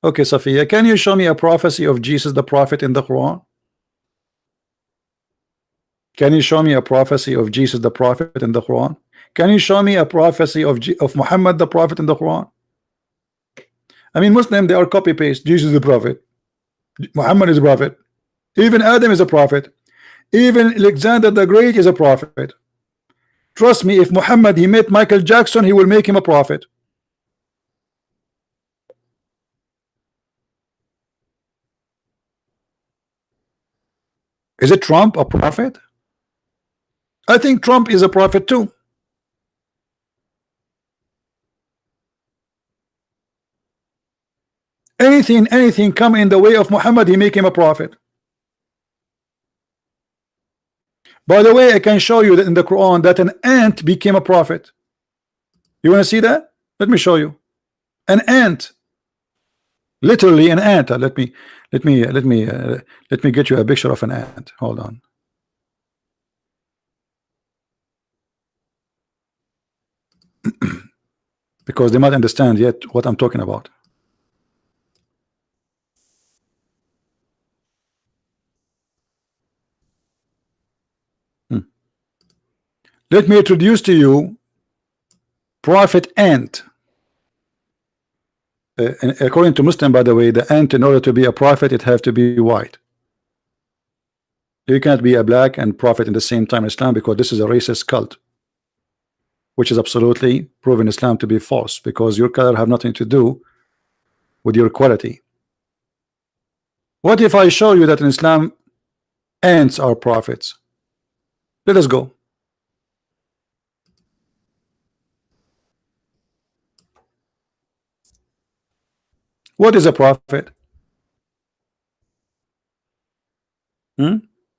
Okay, Sophia, can you show me a prophecy of Jesus the prophet in the Quran? Can you show me a prophecy of Jesus the prophet in the Quran? Can you show me a prophecy of Muhammad the prophet in the Quran? I mean, Muslim, they are copy paste. Jesus is a prophet, Muhammad is a prophet, even Adam is a prophet, even Alexander the Great is a prophet. Trust me, if Muhammad he met Michael Jackson, he will make him a prophet. Is it Trump a prophet? I think Trump is a prophet too. Anything come in the way of Muhammad, he make him a prophet. By the way, I can show you that in the Quran that an ant became a prophet. You want to see that? Let me show you. An ant, literally an ant. Let me get you a picture of an ant. Hold on. Because they might understand yet what I'm talking about. Let me introduce to you Prophet Ant. And according to Muslim, by the way, the ant, in order to be a prophet, it has to be white. You can't be a black and prophet in the same time in Islam, because this is a racist cult, which is absolutely proven Islam to be false, because your color have nothing to do with your quality. What if I show you that in Islam ants are prophets? Let us go. What is a prophet?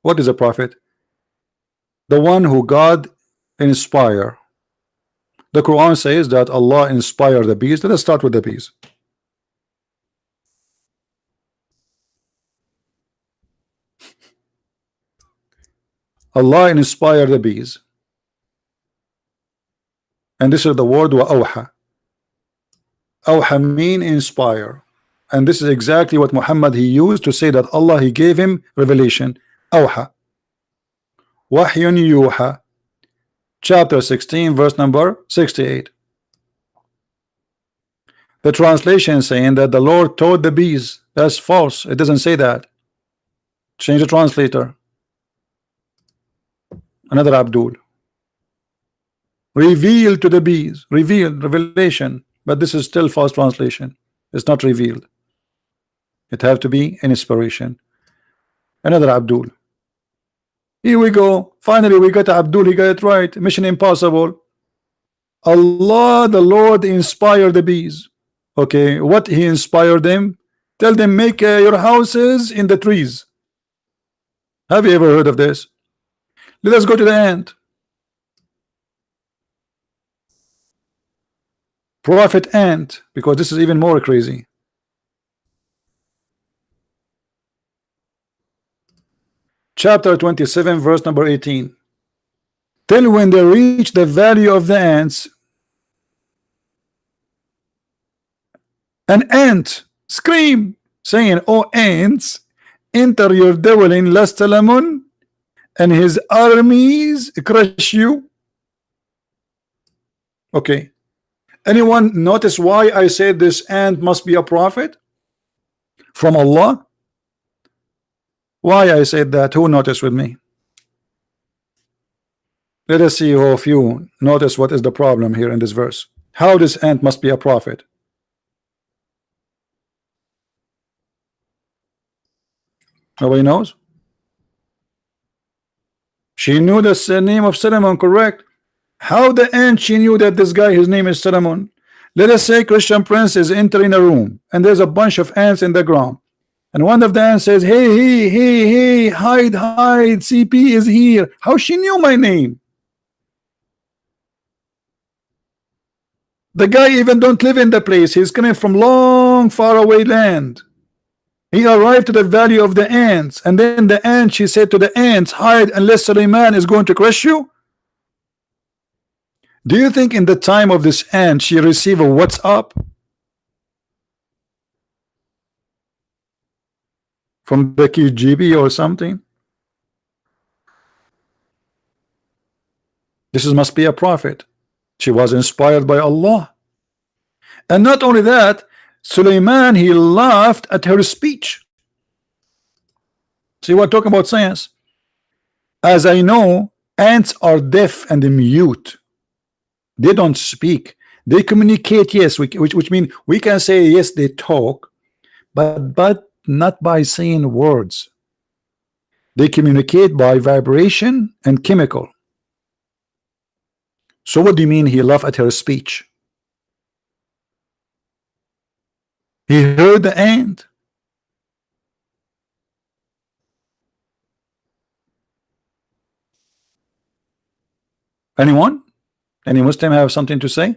What is a prophet? The one who God inspire. The Quran says that Allah inspired the bees. Let us start with the bees. Allah inspired the bees. And this is the word wa awha. Awha mean inspire. And this is exactly what Muhammad he used to say that Allah he gave him revelation. Awha. Wahyun yuha. Chapter 16 verse number 68. The translation saying that the Lord taught the bees. That's false. It doesn't say that. Change the translator. Another Abdul. Revealed to the bees. Revealed, revelation. But this is still false translation. It's not revealed. It have to be an inspiration. Another Abdul. Here we go. Finally we got Abdul. He got it right. Mission impossible. Allah the Lord inspired the bees. Okay, what he inspired them? Tell them make your houses in the trees. Have you ever heard of this? Let us go to the end. Prophet Ant, because this is even more crazy. Chapter 27 verse number 18. Till when they reach the valley of the ants, an ant scream saying, "Oh ants, enter your dwelling lest Salamun and his armies crush you." Okay, anyone notice why I said this ant must be a prophet from Allah? Why I said that? Who noticed with me? Let us see who of you notice what is the problem here in this verse. How this ant must be a prophet. Nobody knows? She knew the name of Solomon, correct? How the ant she knew that this guy, his name is Solomon? Let us say Christian Prince is entering a room and there's a bunch of ants in the ground. And one of the ants says, hey, hide, CP is here. How she knew my name? The guy even don't live in the place. He's coming from long, far away land. He arrived to the valley of the ants, and then the ant, she said to the ants, hide unless Suleiman is going to crush you. Do you think in the time of this ant she received a WhatsApp from the KGB or something? This must be a prophet. She was inspired by Allah. And not only that, Suleiman, he laughed at her speech. See, we're talking about science. As I know, ants are deaf and mute. They don't speak. They communicate, yes, which means we can say yes, they talk, but not by saying words. They communicate by vibration and chemical. So what do you mean he laughed at her speech? He heard the ant. Anyone? Any Muslim have something to say?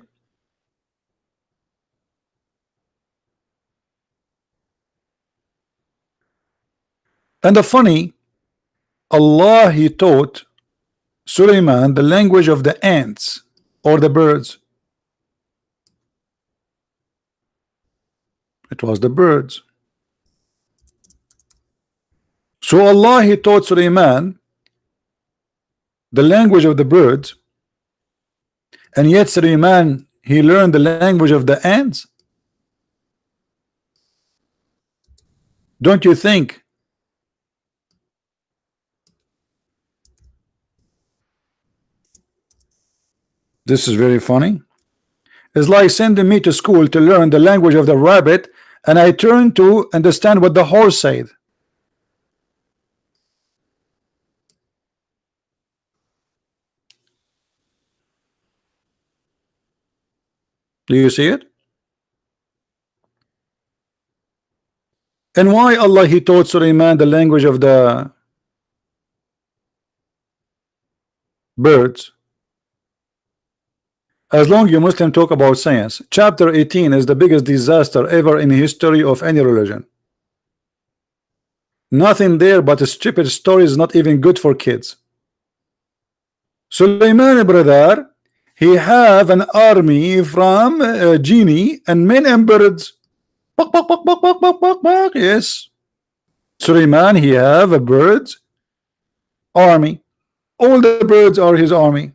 And the funny, Allah, he taught Suleiman the language of the ants or the birds. It was the birds. So Allah, he taught Suleiman the language of the birds, and yet Suleiman, he learned the language of the ants. Don't you think this is very funny? It's like sending me to school to learn the language of the rabbit, and I turn to understand what the horse said. Do you see it? And why Allah, he taught Suleiman the language of the birds? As long you Muslim talk about science, chapter 18 is the biggest disaster ever in the history of any religion. Nothing there but a stupid stories, not even good for kids. Suleiman, brother, he have an army from genie and men and birds. Yes, Suleiman, he have a birds army. All the birds are his army.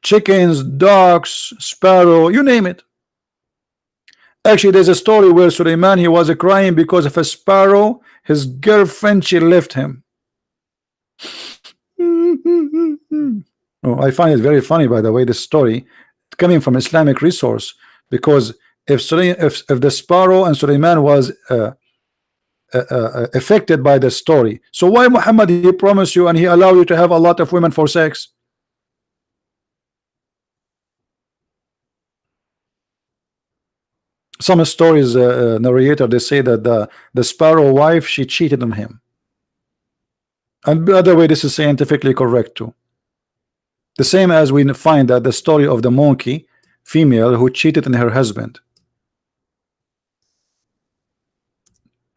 Chickens, ducks, sparrow, you name it. Actually, there's a story where Suleiman, he was crying because of a sparrow. His girlfriend, she left him. Oh, I find it very funny, by the way, this story coming from Islamic resource, because if the sparrow and Suleiman was affected by the story, so why Muhammad, he promised you and he allowed you to have a lot of women for sex? Some stories narrator, they say that the sparrow wife, she cheated on him. And by the way, this is scientifically correct too. The same as we find that the story of the monkey female who cheated on her husband.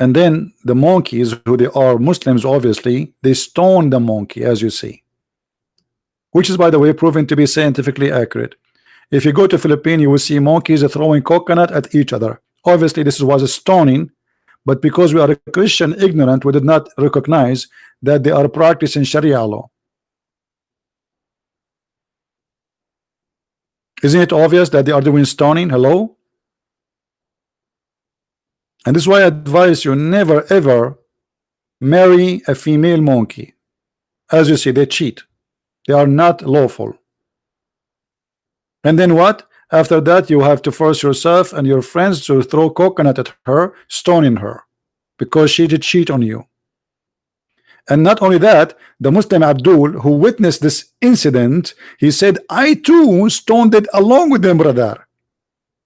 And then the monkeys, who they are Muslims, obviously, they stone the monkey, as you see. Which is, by the way, proven to be scientifically accurate. If you go to Philippines, you will see monkeys throwing coconut at each other. Obviously, this was a stoning, but because we are a Christian ignorant, we did not recognize that they are practicing Sharia law. Isn't it obvious that they are doing stoning? Hello? And this is why I advise you never ever marry a female monkey. As you see, they cheat. They are not lawful. And then what? After that, you have to force yourself and your friends to throw coconut at her, stoning her, because she did cheat on you. And not only that, the Muslim Abdul, who witnessed this incident, he said, I too stoned it along with them, brother.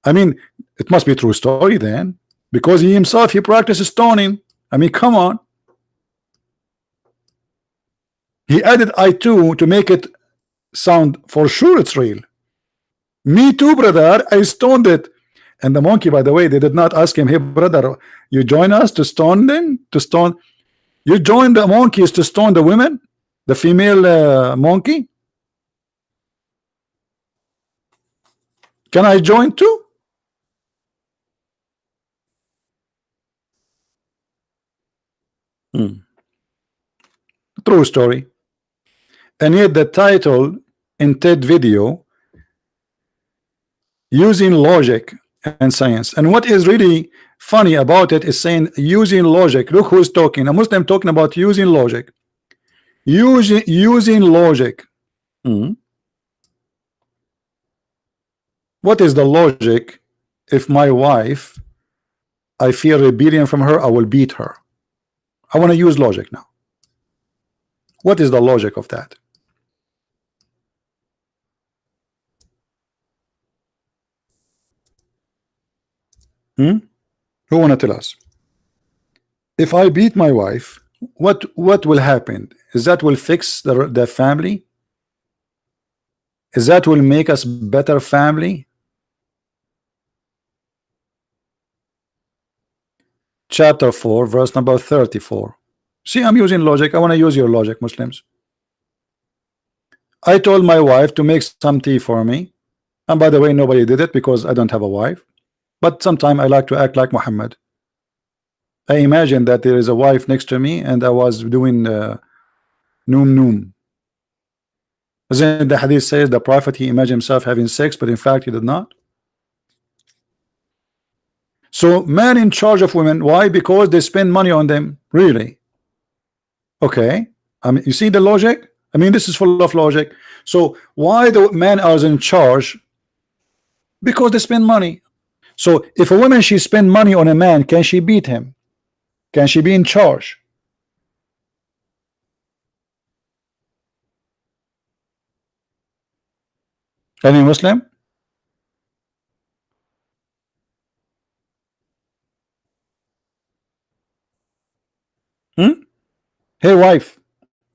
I mean, it must be a true story then, because he himself, he practiced stoning. I mean, come on. He added I too to make it sound for sure it's real. Me too, brother, I stoned it. And the monkey, by the way, they did not ask him, hey brother, you join us to stone them? To stone? You join the monkeys to stone the women? The female monkey? Can I join too? True story. And yet the title in TED video, using logic and science. And what is really funny about it is saying using logic. Look who's talking. A Muslim talking about using logic. Using logic. What is the logic? If my wife, I fear rebellion from her, I will beat her. I want to use logic now. What is the logic of that? Who want to tell us? If I beat my wife, what will happen? Is that will fix the family? Is that will make us better family? Chapter 4, verse number 34. See, I'm using logic. I want to use your logic, Muslims. I told my wife to make some tea for me. And by the way, nobody did it because I don't have a wife. But sometimes I like to act like Muhammad. I imagine that there is a wife next to me and I was doing noom noom. Then the hadith says the prophet, he imagined himself having sex, but in fact he did not. So man in charge of women, why? Because they spend money on them. Really? Okay. I mean, you see the logic? I mean, this is full of logic. So why the men are in charge? Because they spend money. So if a woman, she spend money on a man, can she beat him? Can she be in charge? Any Muslim? Hey wife,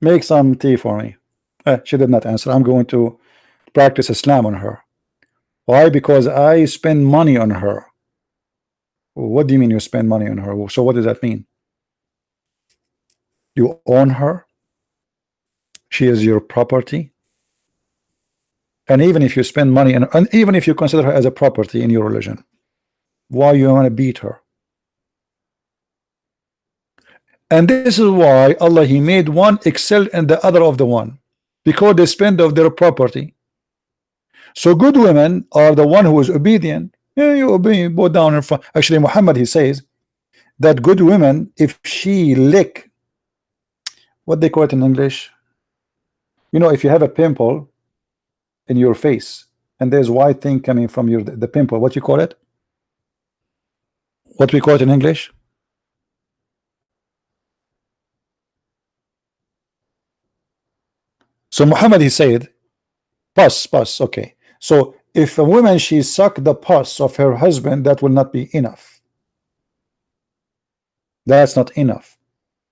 make some tea for me. She did not answer. I'm going to practice Islam on her. Why? Because I spend money on her. What do you mean you spend money on her? So what does that mean? You own her? She is your property? And even if you spend money and even if you consider her as a property in your religion, why you want to beat her? And this is why Allah, he made one excel and the other of the one, because they spend of their property. So good women are the one who is obedient. Yeah, you obey, bow down in front. Actually, Muhammad, he says that good women, if she lick, what they call it in English, you know, if you have a pimple in your face and there's white thing coming from your the pimple, what you call it? What we call it in English? So Muhammad, he said pus, okay. So if a woman, she suck the pus of her husband, that will not be enough. That's not enough.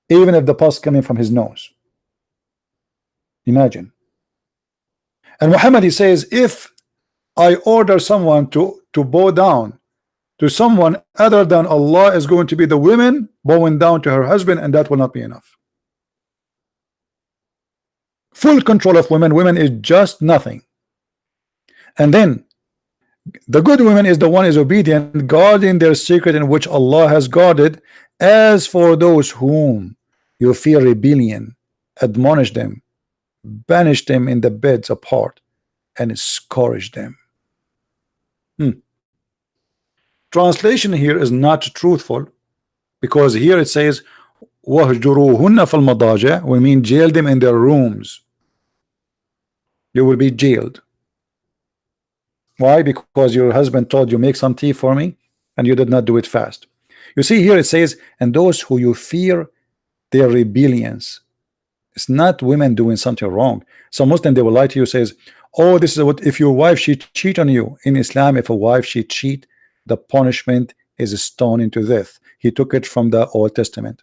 Even if the pus coming from his nose. Imagine. And Muhammad, he says, if I order someone to bow down to someone other than Allah, is going to be the women bowing down to her husband, and that will not be enough. Full control of women. Women is just nothing. And then the good woman is the one is obedient, guarding their secret in which Allah has guarded. As for those whom you fear rebellion, admonish them, banish them in the beds apart, and scourge them. Translation here is not truthful, because here it says وَهْجُرُوهُنَّ فِي الْمَضَاجِعِ, we mean jail them in their rooms. You will be jailed. Why? Because your husband told you make some tea for me and you did not do it fast. You see here it says, and those who you fear their rebellions. It's not women doing something wrong. Some Muslim, they will lie to you, says, oh, this is what, if your wife, she cheat on you. In Islam, if a wife, she cheat, the punishment is a stone into death. He took it from the Old Testament.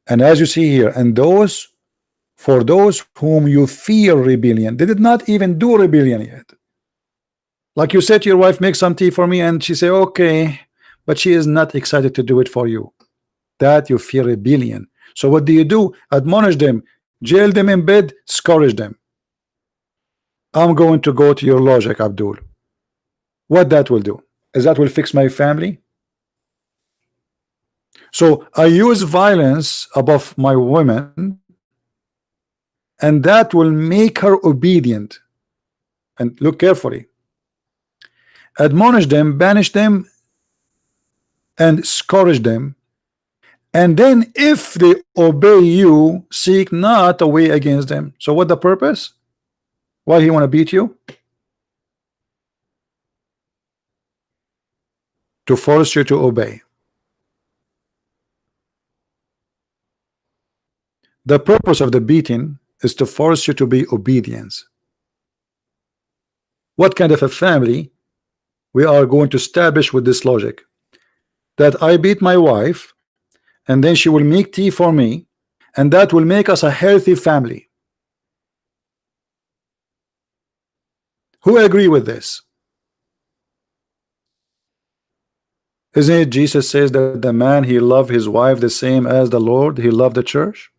And as you see here, and those, for those whom you fear rebellion, they did not even do rebellion yet. Like you said to your wife, make some tea for me, and she say okay, but she is not excited to do it for you. That you fear rebellion. So what do? Admonish them, jail them in bed, scourge them. I'm going to go to your logic, Abdul. What that will do is that will fix my family. So I use violence above my women, and that will make her obedient. And look carefully. Admonish them, banish them, and scourge them. And then if they obey you, seek not a way against them. So what the purpose? Why he want to beat you? To force you to obey. The purpose of the beating is to force you to be obedience. What kind of a family we are going to establish with this logic? That I beat my wife, and then she will make tea for me, and that will make us a healthy family. Who agree with this? Isn't it Jesus says that the man he loved his wife the same as the Lord he loved the church?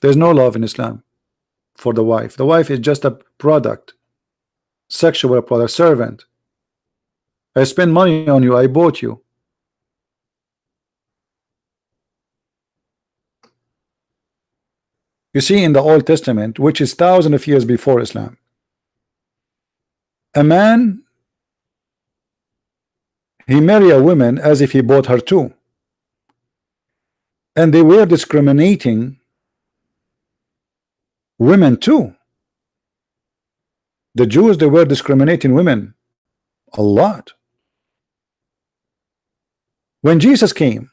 There's no love in Islam for the wife. The wife is just a product, sexual product, servant. I spend money on you, I bought you. You see, in the Old Testament, which is thousands of years before Islam, a man, he married a woman as if he bought her too, and they were discriminating women too. The Jews, they were discriminating women a lot. When Jesus came,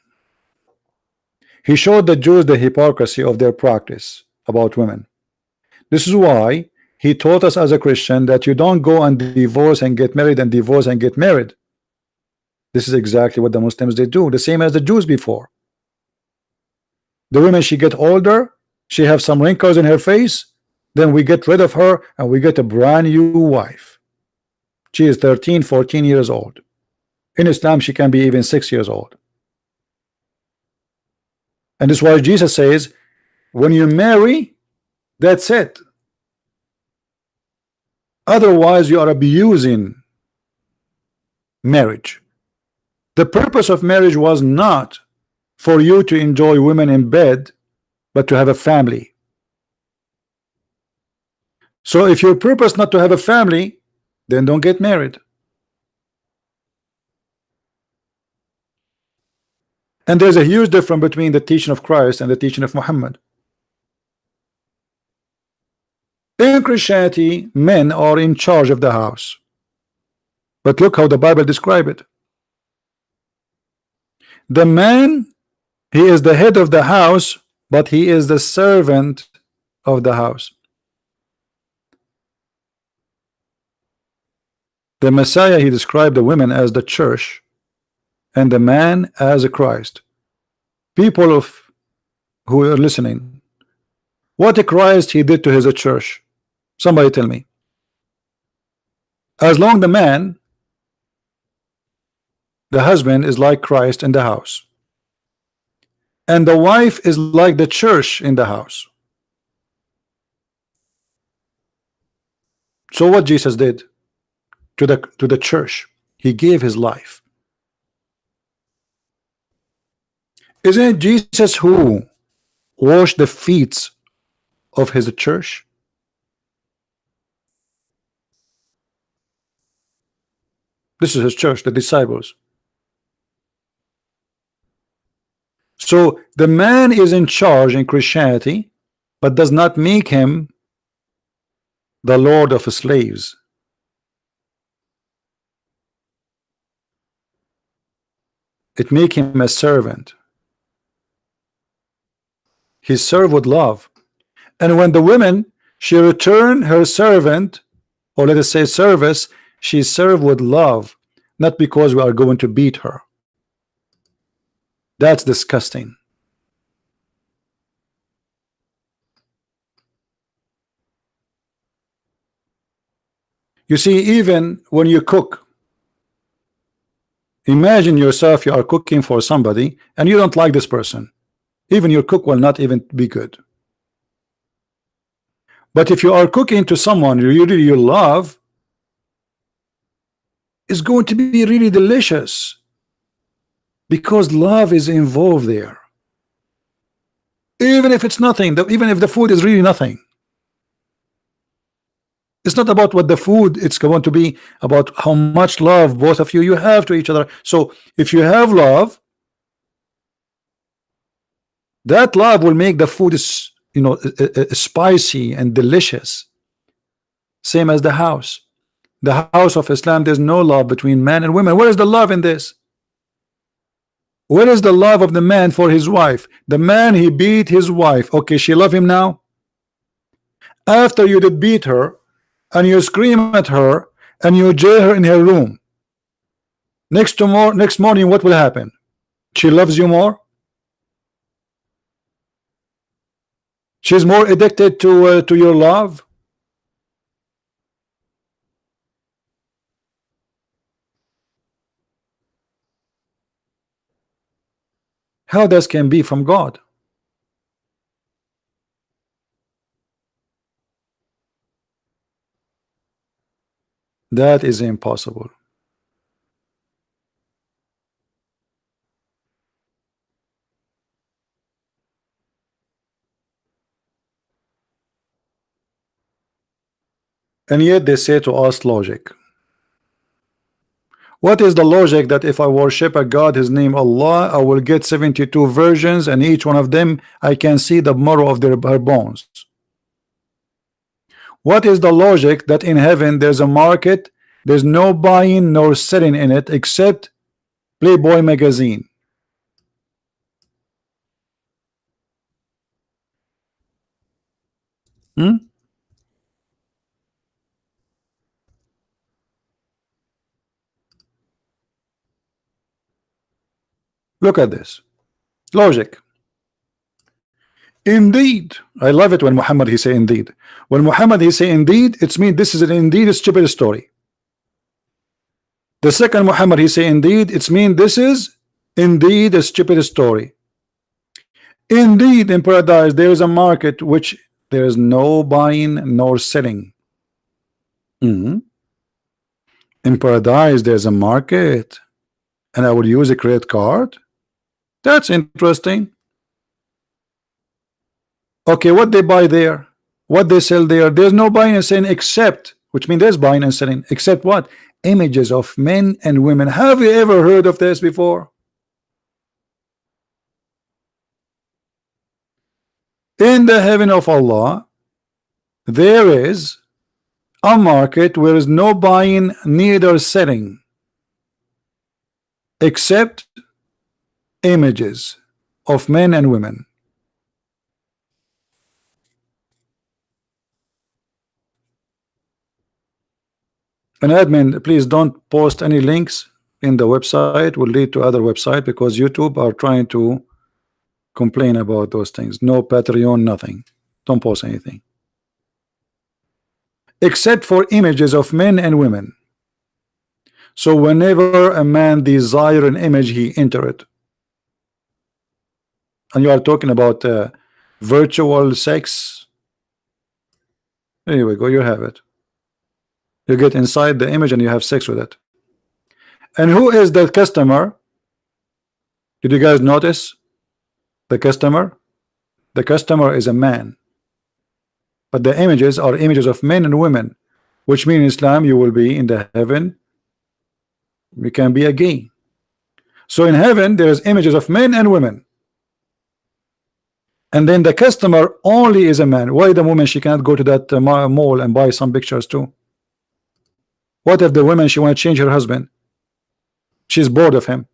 he showed the Jews the hypocrisy of their practice about women. This is why he taught us as a Christian that you don't go and divorce and get married and divorce and get married. This is exactly what the Muslims they do, the same as the Jews before. The women, she get older, she have some wrinkles in her face, then we get rid of her and we get a brand new wife. She is 13, 14 years old. In Islam, she can be even 6 years old. And this is why Jesus says, when you marry, that's it. Otherwise, you are abusing marriage. The purpose of marriage was not for you to enjoy women in bed, but to have a family. So if your purpose not to have a family, then don't get married. And there's a huge difference between the teaching of Christ and the teaching of Muhammad. In Christianity, men are in charge of the house. But look how the Bible describes it. The man, he is the head of the house, but he is the servant of the house. The Messiah, he described the women as the church and the man as a Christ. People of who are listening, what a Christ he did to his church? Somebody tell me. As long the man, the husband is like Christ in the house, and the wife is like the church in the house. So what Jesus did to the church, he gave his life. Isn't it Jesus who washed the feet of his church? This is his church, the disciples. So the man is in charge in Christianity, but does not make him the lord of slaves. It make him a servant. He served with love. And when the woman, she returned her servant, or let us say service, she served with love, not because we are going to beat her. That's disgusting. You see, even when you cook, imagine yourself, you are cooking for somebody and you don't like this person. Even your cook will not even be good. But if you are cooking to someone you love, it's going to be really delicious because love is involved there. Even if it's nothing, even if the food is really nothing. It's not about what the food, it's going to be about how much love both of you have to each other. So if you have love, that love will make the food is, you know, spicy and delicious. Same as the house. The house of Islam, there's no love between man and women. Where is the love in this? Where is the love of the man for his wife? The man, he beat his wife. Okay, she love him now. After you did beat her and you scream at her and you jail her in her room, next morning what will happen? She loves you more. She's more addicted to your love. How this can be from God? That is impossible. And yet they say to us logic. What is the logic that if I worship a God, his name Allah, I will get 72 versions and each one of them I can see the marrow of her bones? What is the logic that in heaven there's a market, there's no buying nor selling in it except Playboy magazine? Look at this logic. Indeed, I love it when Muhammad he say indeed. When Muhammad he say indeed, it's mean this is an indeed a stupid story. The second Muhammad he say indeed, it's mean this is indeed a stupid story. Indeed, in paradise there is a market which there is no buying nor selling. In paradise there's a market and I will use a credit card. That's interesting. Okay, what they buy there, what they sell there, there's no buying and selling except, which means there's buying and selling, except what? Images of men and women. Have you ever heard of this before? In the heaven of Allah, there is a market where is no buying, neither selling, except images of men and women. And admin, please don't post any links in the website, will lead to other website because YouTube are trying to complain about those things. No Patreon, nothing. Don't post anything except for images of men and women. So whenever a man desire an image, he enter it. And you are talking about virtual sex. Here we go, you have it. You get inside the image and you have sex with it. And who is the customer? Did you guys notice the customer? The customer is a man, but the images are images of men and women, which means in Islam you will be in the heaven, you can be a gay. So in heaven there's images of men and women, and then the customer only is a man. Why the woman she cannot go to that mall and buy some pictures too? What if the woman she want to change her husband? She's bored of him.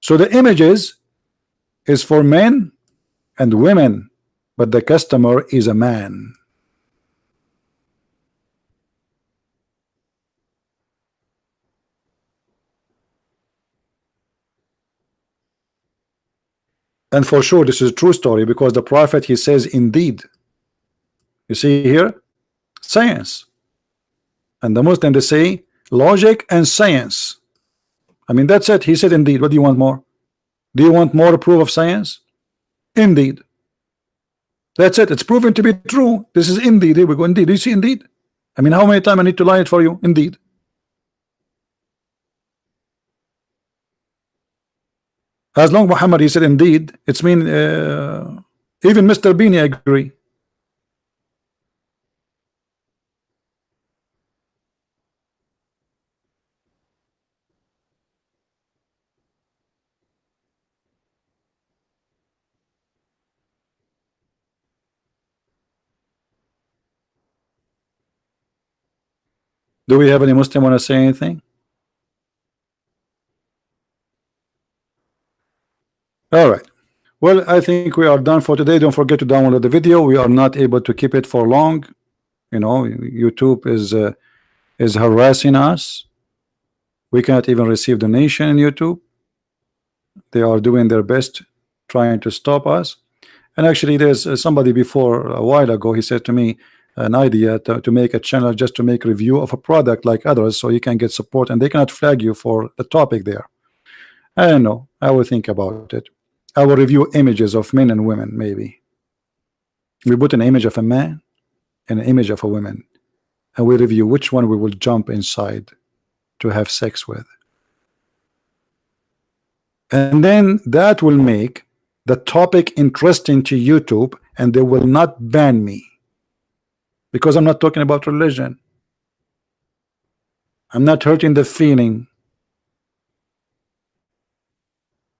So the images is for men and women, but the customer is a man. And for sure this is a true story because the prophet he says indeed. You see here, science, and the Muslim they say logic and science. I mean that's it. He said indeed. What do you want more? Do you want more proof of science? Indeed. That's it. It's proven to be true. This is indeed. Here we go. Indeed. Do you see indeed? I mean, how many times I need to lie it for you? Indeed. As long Muhammad he said indeed, it's mean even Mr. Beanie agree. Do we have any Muslim want to say anything? All right. Well, I think we are done for today. Don't forget to download the video. We are not able to keep it for long. You know, YouTube is harassing us. We cannot even receive donation in YouTube. They are doing their best trying to stop us. And actually, there's somebody before a while ago. He said to me an idea to make a channel just to make review of a product like others, so you can get support and they cannot flag you for the topic there. I don't know. I will think about it. I will review images of men and women. Maybe we put an image of a man and an image of a woman, and we review which one we will jump inside to have sex with, and then that will make the topic interesting to YouTube, and they will not ban me because I'm not talking about religion. I'm not hurting the feeling,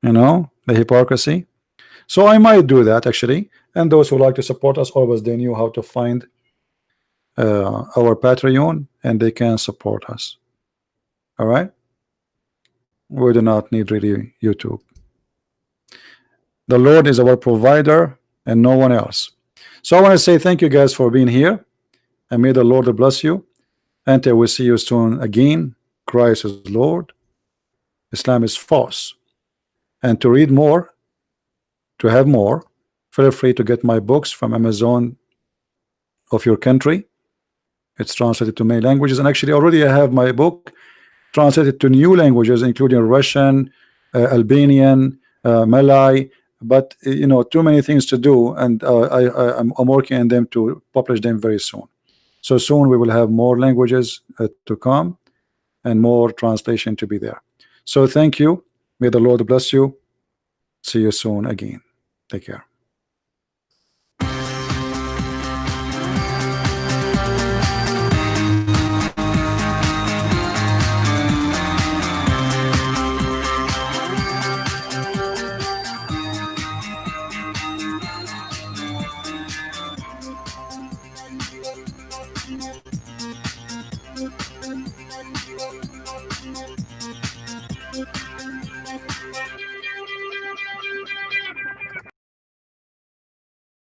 you know, the hypocrisy. So I might do that actually, and those who like to support us always, they knew how to find our Patreon, and they can support us. All right, we do not need really YouTube. The Lord is our provider and no one else. So I want to say thank you guys for being here, and may the Lord bless you. Until we see you soon again. Christ is Lord, Islam is false. And to read more, to have more, feel free to get my books from Amazon of your country. It's translated to many languages, and actually already I have my book translated to new languages, including Russian, Albanian, Malay. But you know, too many things to do, and I'm working on them to publish them very soon. So soon we will have more languages to come, and more translation to be there. So thank you. May the Lord bless you. See you soon again. Take care.